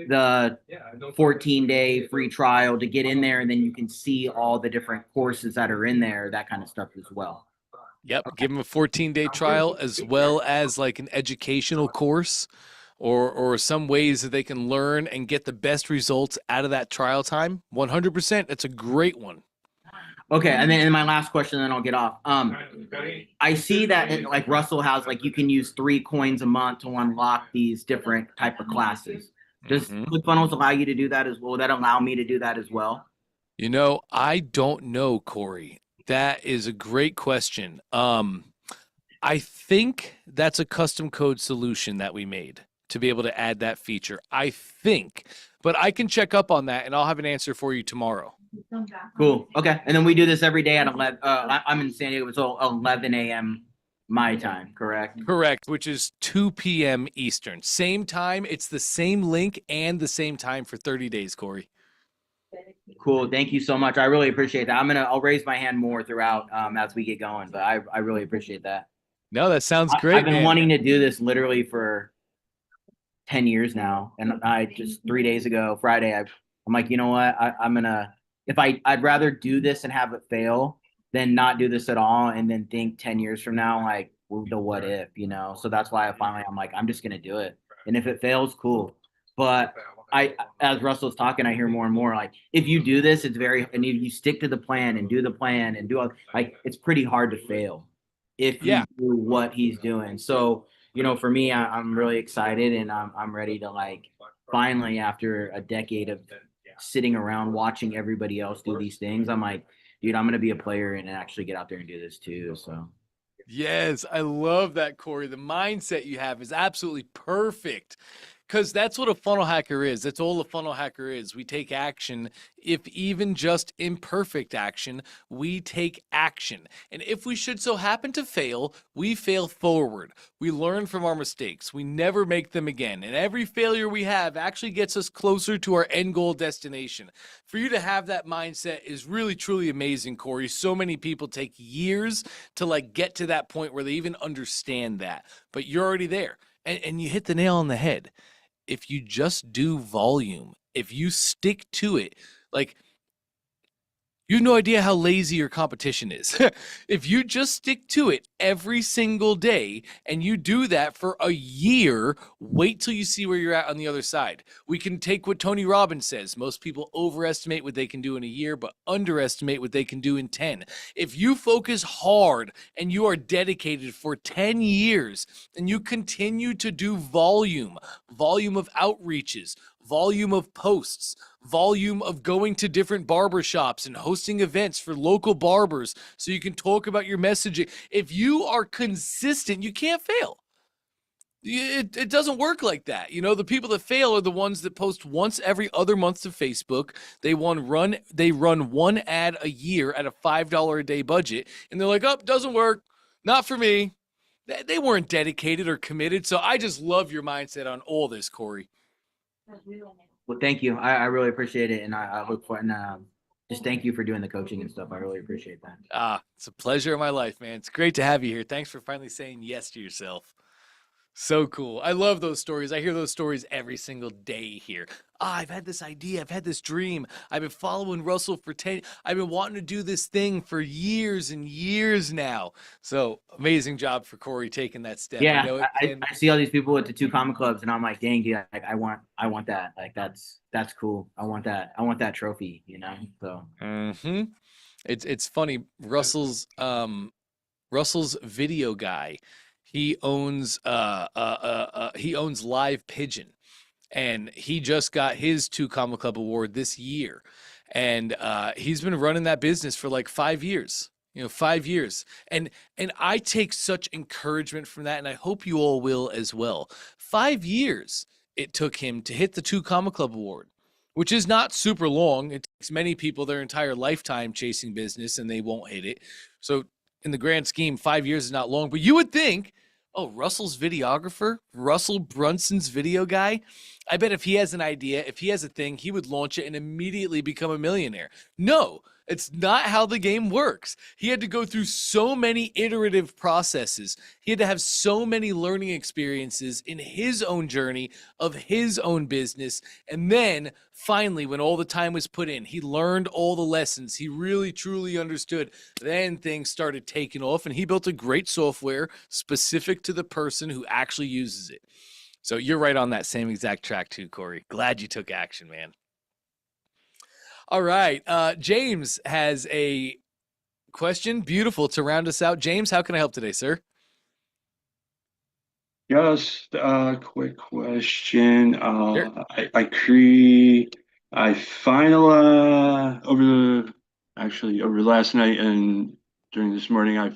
the 14-day free trial to get in there, and then you can see all the different courses that are in there, that kind of stuff as well. Yep. Give them a 14-day trial as well as like an educational course or some ways that they can learn and get the best results out of that trial time. 100%. That's a great one. Okay, and then my last question, then I'll get off. I see that like Russell has like you can use 3 coins a month to unlock these different type of classes. Does ClickFunnels allow you to do that as well? Will that allow me to do that as well? You know, I don't know, Corey. That is a great question. I think that's a custom code solution that we made to be able to add that feature. I think, but I can check up on that and I'll have an answer for you tomorrow. Cool. Okay. And then we do this every day at 11. I'm in San Diego, so 11 a.m. my time, correct? Correct, which is 2 p.m. Eastern. Same time. It's the same link and the same time for 30 days, Corey. Cool. Thank you so much. I really appreciate that. I'll raise my hand more throughout as we get going, but I really appreciate that. No, that sounds great. I've been wanting to do this literally for 10 years now. And I just 3 days ago, Friday, I'm like, you know what? I'd rather do this and have it fail than not do this at all and then think 10 years from now, like, well, the what if, you know? So that's why I'm like, I'm just going to do it. And if it fails, cool. But as Russell's talking, I hear more and more like, if you do this, and if you stick to the plan and do the plan and do all, like, it's pretty hard to fail if you do what he's doing. So, you know, for me, I'm really excited and I'm ready to like, finally, after a decade of sitting around watching everybody else do these things, I'm like, dude, I'm going to be a player and actually get out there and do this too. So. Yes, I love that, Corey. The mindset you have is absolutely perfect. Because that's what a funnel hacker is. That's all a funnel hacker is. We take action. If even just imperfect action, we take action. And if we should so happen to fail, we fail forward. We learn from our mistakes. We never make them again. And every failure we have actually gets us closer to our end goal destination. For you to have that mindset is really, truly amazing, Corey. So many people take years to like get to that point where they even understand that. But you're already there. And you hit the nail on the head. If you just do volume, if you stick to it, like You have no idea how lazy your competition is. If you just stick to it every single day and you do that for a year, wait till you see where you're at on the other side. We can take what Tony Robbins says. Most people overestimate what they can do in a year, but underestimate what they can do in 10. If you focus hard and you are dedicated for 10 years and you continue to do volume of outreaches, volume of posts, volume of going to different barber shops and hosting events for local barbers so you can talk about your messaging. If you are consistent, you can't fail. It doesn't work like that. You know, the people that fail are the ones that post once every other month to Facebook. They run one ad a year at a $5 a day budget, and they're like, oh, doesn't work. Not for me. They weren't dedicated or committed. So I just love your mindset on all this, Corey. Well, thank you. I really appreciate it, and I look for, and just thank you for doing the coaching and stuff. I really appreciate that. It's a pleasure of my life, man. It's great to have you here. Thanks for finally saying yes to yourself. So cool. I love those stories. I hear those stories every single day here. I've had this idea. I've had this dream. I've been following Russell for 10. I've been wanting to do this thing for years and years now. So amazing job for Corey taking that step. Yeah, I see all these people with the 2 comma clubs, and I'm like, dang, dude, like I want that. Like that's cool. I want that. I want that trophy. You know. So. It's funny. Russell's video guy. He owns Live Pigeon, and he just got his 2 Comma Club award this year, and he's been running that business for like 5 years. 5 years, and I take such encouragement from that, and I hope you all will as well. 5 years it took him to hit the 2 Comma Club award, which is not super long. It takes many people their entire lifetime chasing business, and they won't hit it. So in the grand scheme, 5 years is not long, but you would think, oh, Russell's videographer, Russell Brunson's video guy, I bet if he has an idea, if he has a thing, he would launch it and immediately become a millionaire. No, it's not how the game works. He had to go through so many iterative processes. He had to have so many learning experiences in his own journey of his own business. And then finally, when all the time was put in, he learned all the lessons. He really, truly understood. Then things started taking off, and he built a great software specific to the person who actually uses it. So you're right on that same exact track too, Corey. Glad you took action, man. All right. James has a question. Beautiful to round us out. James, how can I help today, sir? Just a quick question. Sure. I finally over last night and during this morning, I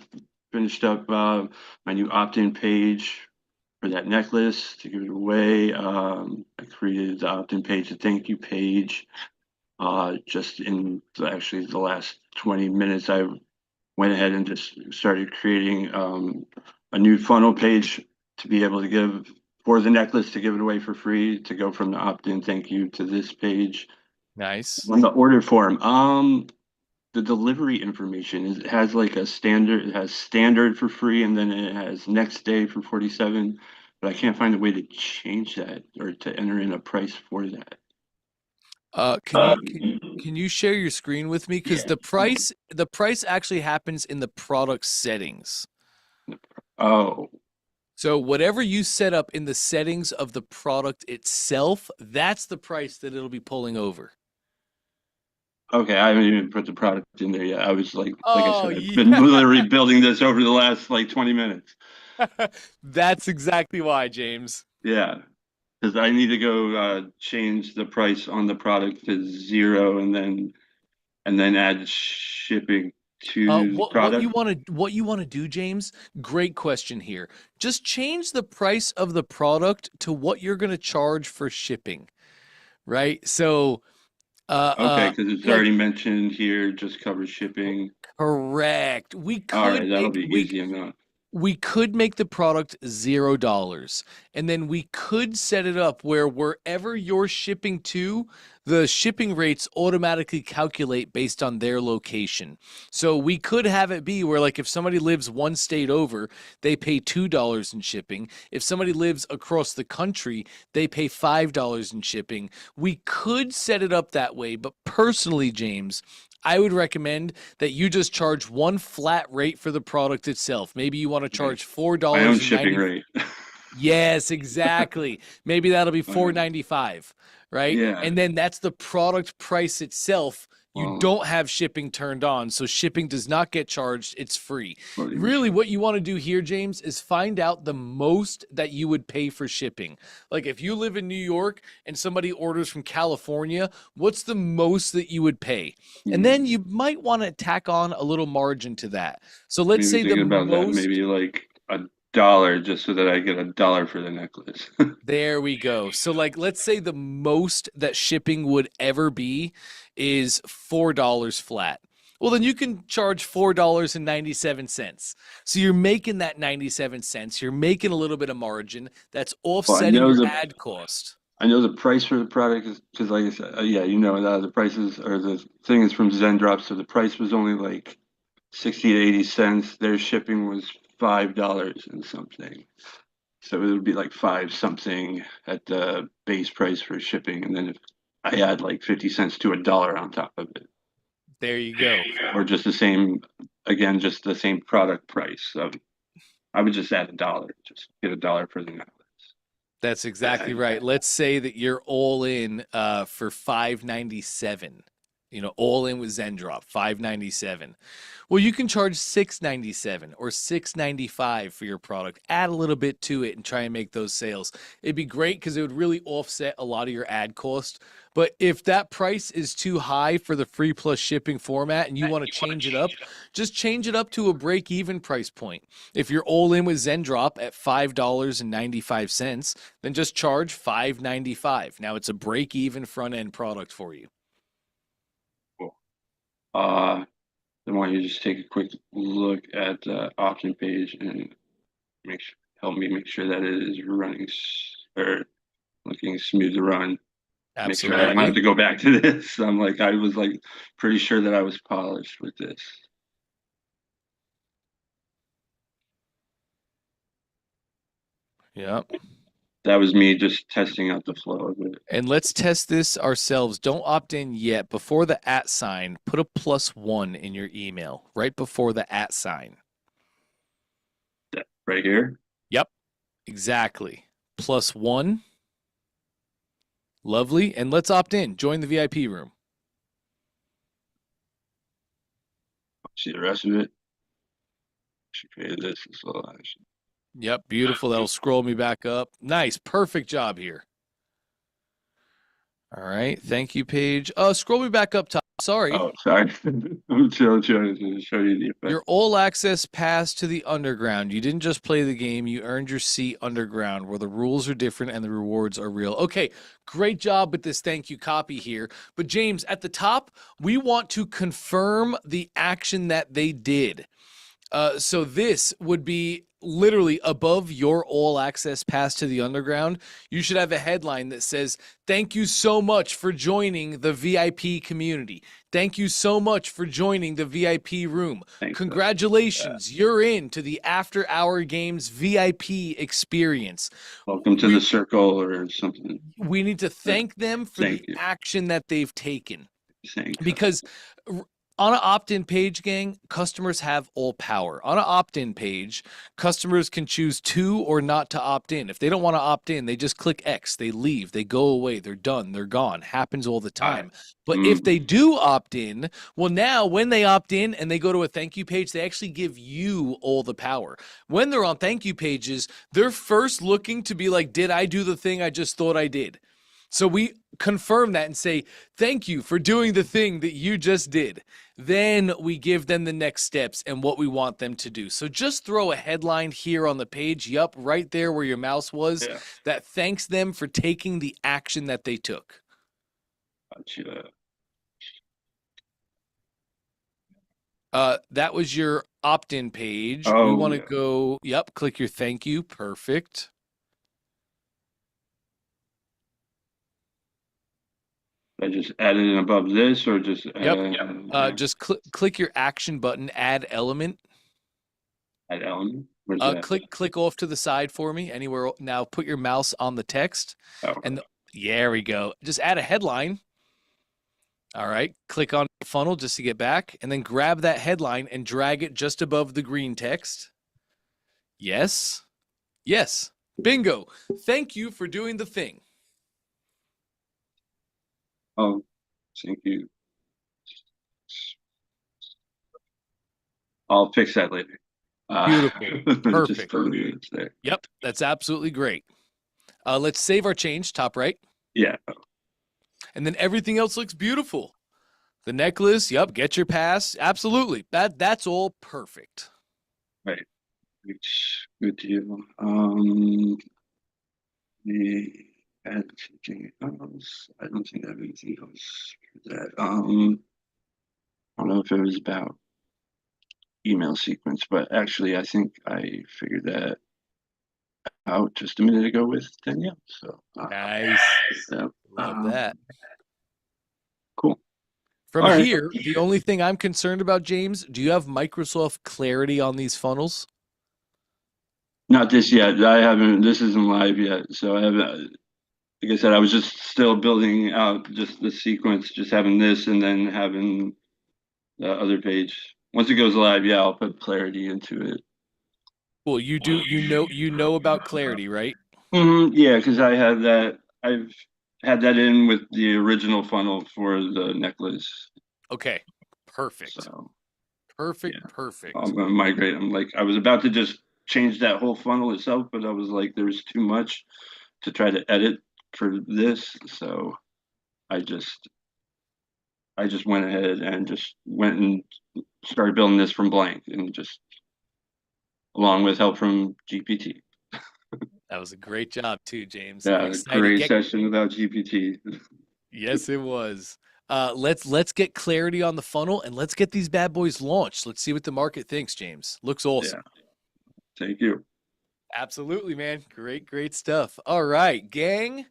finished up my new opt-in page for that necklace to give it away. I created the opt-in page, the thank you page. Just in the last 20 minutes, I went ahead and just started creating a new funnel page to be able to give for the necklace, to give it away for free, to go from the opt-in thank you to this page. Nice. On the order form, the delivery information has like a standard. It has standard for free, and then it has next day for 47. But I can't find a way to change that or to enter in a price for that. Can you share your screen with me? Because the price actually happens in the product settings. Oh. So whatever you set up in the settings of the product itself, that's the price that it'll be pulling over. Okay, I haven't even put the product in there yet. I was like I said, I've been yeah. literally building this over the last like 20 minutes. That's exactly why, James. Yeah, because I need to go change the price on the product to 0, and then add shipping to the product. What you want to do, James? Great question here. Just change the price of the product to what you're going to charge for shipping, right? So. Okay, because it's already mentioned here, just covers shipping. Correct. We could All right, that'll be easy enough. We could make the product $0, and then we could set it up where wherever you're shipping to, the shipping rates automatically calculate based on their location. So we could have it be where, like, if somebody lives one state over, they pay $2 in shipping. If somebody lives across the country, they pay $5 in shipping. We could set it up that way, but personally, James, I would recommend that you just charge one flat rate for the product itself. Maybe you want to charge My own $4.90. shipping rate. Yes, exactly. Maybe that'll be $4.95, right? Yeah. And then that's the product price itself. You Well, don't have shipping turned on, so shipping does not get charged. It's free. 40%. Really, what you want to do here, James, is find out the most that you would pay for shipping. Like if you live in New York and somebody orders from California, what's the most that you would pay? And then you might want to tack on a little margin to that. So let's say the thinking about that, most. maybe like $1 just so that I get $1 for the necklace. There we go. So like let's say the most that shipping would ever be is $4 flat. Well, then you can charge $4.97. So you're making that 97 cents. You're making a little bit of margin. That's offsetting know your the- ad cost. I know the price for the product is because, like I said, yeah, the prices or the thing is from Zendrop, so the price was only like 60 to 80 cents. Their shipping was $5 and something. So it would be like 5 something at the base price for shipping, and then if I add like 50 cents to $1 on top of it, There you go. or just the same, again, just the same product price. So I would just add $1, just get $1 for the necklace. That's exactly right. Let's say that you're all in for $5.97. All in with Zendrop, $5.97. Well, you can charge $6.97 or $6.95 for your product. Add a little bit to it and try and make those sales. It'd be great because it would really offset a lot of your ad cost. But if that price is too high for the free plus shipping format and you want to change it up, just change it up to a break-even price point. If you're all in with Zendrop at $5.95, then just charge $5.95. Now it's a break-even front-end product for you. Then why don't you just take a quick look at the option page and help me make sure that it is running or looking smooth to run. Make sure I don't have to go back to this. I was pretty sure that I was polished with this. Yep. That was me just testing out the flow of it. And let's test this ourselves. Don't opt in yet. Before the @ sign, put a +1 in your email, right before the @ sign. That right here? Yep, exactly. +1. Lovely. And let's opt in. Join the VIP room. See the rest of it? Should create this as well. Yep, beautiful. That'll scroll me back up. Nice. Perfect job here. All right. Thank you, Paige. Scroll me back up top. Sorry. Oh, sorry. I'm trying to show you the effect. Your all access pass to the underground. You didn't just play the game, you earned your seat underground where the rules are different and the rewards are real. Okay, great job with this thank you copy here. But James, at the top, we want to confirm the action that they did. So this would be literally above your all access pass to the underground. You should have a headline that says, "Thank you so much for joining the VIP community. Thank you so much for joining the VIP room. Thanks, Congratulations, you're in to the After Hour Games VIP experience." Welcome to the circle or something. We need to thank them for Thank the you. action that they've taken. Thanks. Because on an opt-in page, gang, customers have all power. On an opt-in page, customers can choose to or not to opt in. If they don't want to opt in, they just click X, they leave, they go away, they're done, they're gone. Happens all the time. But if they do opt in, well, now when they opt in and they go to a thank you page, they actually give you all the power. When they're on thank you pages, they're first looking to be like, did I do the thing I just thought I did? So we confirm that and say, thank you for doing the thing that you just did. Then we give them the next steps and what we want them to do. So just throw a headline here on the page, yup, right there where your mouse was, that thanks them for taking the action that they took. Gotcha. That was your opt-in page. We Oh, want to yeah. go, yep, click your thank you. Perfect. I just added it above this or just Just click your action button, add element. add element. Where's that? Click off to the side for me anywhere. Now put your mouse on the text Oh, and there we go. Just add a headline. All right, click on the funnel just to get back, and then grab that headline and drag it just above the green text. Yes. Yes. Bingo. Thank you for doing the thing. Oh, thank you. I'll fix that later. Beautiful. Just Perfect. put it there. Yep, that's absolutely great. Let's save our change, top right. Yeah. And then everything else looks beautiful. The necklace, yep, get your pass. Absolutely. That's all perfect. Right. Good deal. The anything else? I don't think I have anything else for that. I don't know if it was about email sequence, but actually I think I figured that out just a minute ago with Danielle. So Nice. so, Love that. cool. From All right. here, the only thing I'm concerned about, James, do you have Microsoft Clarity on these funnels? Not this yet. I haven't. This isn't live yet, so I haven't. Like I said, I was just still building out just the sequence, just having this and then having the other page. Once it goes live, yeah, I'll put clarity into it. Well, you know about Clarity, right? Yeah, because I had that. I've had that in with the original funnel for the necklace. Okay. Perfect. So Perfect. yeah. Perfect. I'm gonna migrate. I'm like, I was about to just change that whole funnel itself, but I was like, there's too much to try to edit for this, so I just went ahead and just went and started building this from blank, and just along with help from GPT. That was a great job too, James. Yeah, Excited. great session about GPT. Yes, it was. Let's get clarity on the funnel and let's get these bad boys launched. Let's see what the market thinks, James. Looks awesome. Yeah. Thank you. Absolutely, man. Great stuff. All right, gang.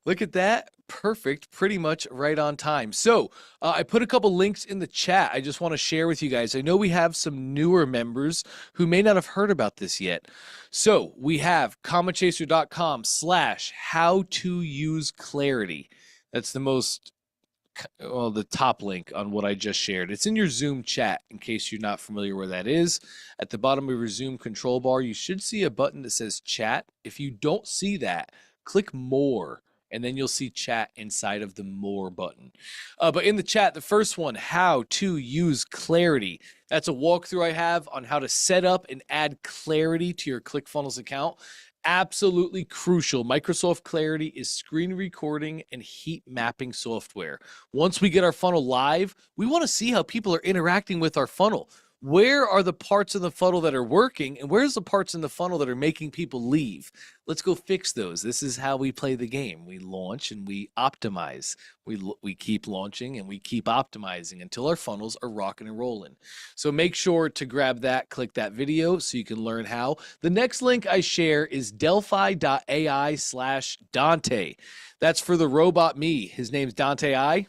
Look at that. Perfect. Pretty much right on time. So I put a couple links in the chat. I just want to share with you guys. I know we have some newer members who may not have heard about this yet. So we have commentchaser.com/how to use clarity. That's the top link on what I just shared. It's in your Zoom chat in case you're not familiar where that is. At the bottom of your Zoom control bar, you should see a button that says chat. If you don't see that, click more and then you'll see chat inside of the more button. But in the chat, the first one, how to use clarity. That's a walkthrough I have on how to set up and add clarity to your ClickFunnels account. Absolutely crucial. Microsoft Clarity is screen recording and heat mapping software. Once we get our funnel live, we want to see how people are interacting with our funnel. Where are the parts of the funnel that are working and where's the parts in the funnel that are making people leave? Let's go fix those. This is how we play the game. We launch and we optimize. We keep launching and we keep optimizing until our funnels are rocking and rolling. So make sure to grab that, click that video so you can learn how. The next link I share is delphi.ai/Dante. That's for the robot me. His name's Dante I.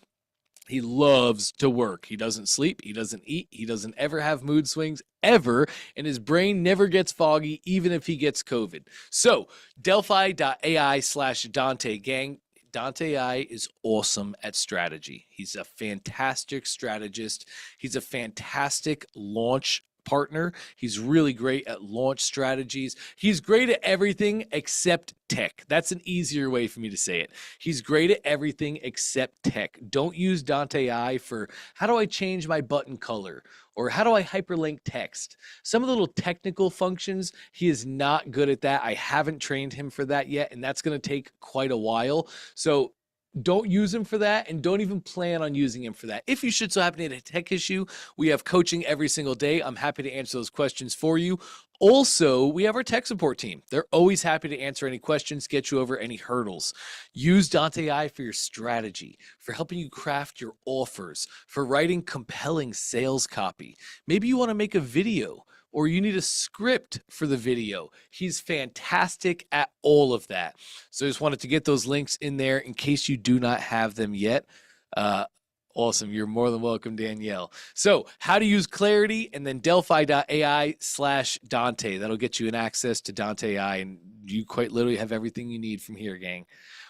He loves to work. He doesn't sleep. He doesn't eat. He doesn't ever have mood swings ever. And his brain never gets foggy, even if he gets COVID. So delphi.ai/Dante, gang. Dante I is awesome at strategy. He's a fantastic strategist. He's a fantastic launch partner. He's really great at launch strategies. He's great at everything except tech. That's an easier way for me to say it. He's great at everything except tech. Don't use Dante I for how do I change my button color or how do I hyperlink text. Some of the little technical functions, he is not good at that. I haven't trained him for that yet, and that's going to take quite a while. So don't use him for that and don't even plan on using him for that. If you should so happen to have a tech issue, we have coaching every single day. I'm happy to answer those questions for you. Also, we have our tech support team. They're always happy to answer any questions, get you over any hurdles. Use Dante I for your strategy, for helping you craft your offers, for writing compelling sales copy. Maybe you want to make a video or you need a script for the video. He's fantastic at all of that. So I just wanted to get those links in there in case you do not have them yet. Awesome. You're more than welcome, Danielle. So how to use Clarity and then delphi.ai/Dante. That'll get you an access to Dante I and you quite literally have everything you need from here, gang.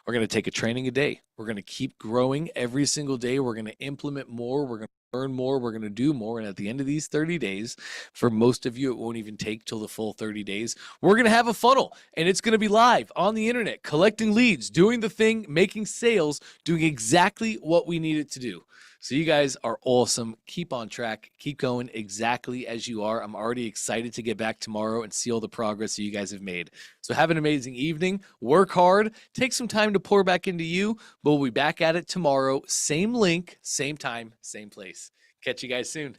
We're going to take a training a day. We're going to keep growing every single day. We're going to implement more. We're going to learn more. We're going to do more. And at the end of these 30 days, for most of you, it won't even take till the full 30 days. We're going to have a funnel, and it's going to be live on the internet, collecting leads, doing the thing, making sales, doing exactly what we need it to do. So you guys are awesome. Keep on track. Keep going exactly as you are. I'm already excited to get back tomorrow and see all the progress that you guys have made. So have an amazing evening. Work hard. Take some time to pour back into you. But we'll be back at it tomorrow. Same link, same time, same place. Catch you guys soon.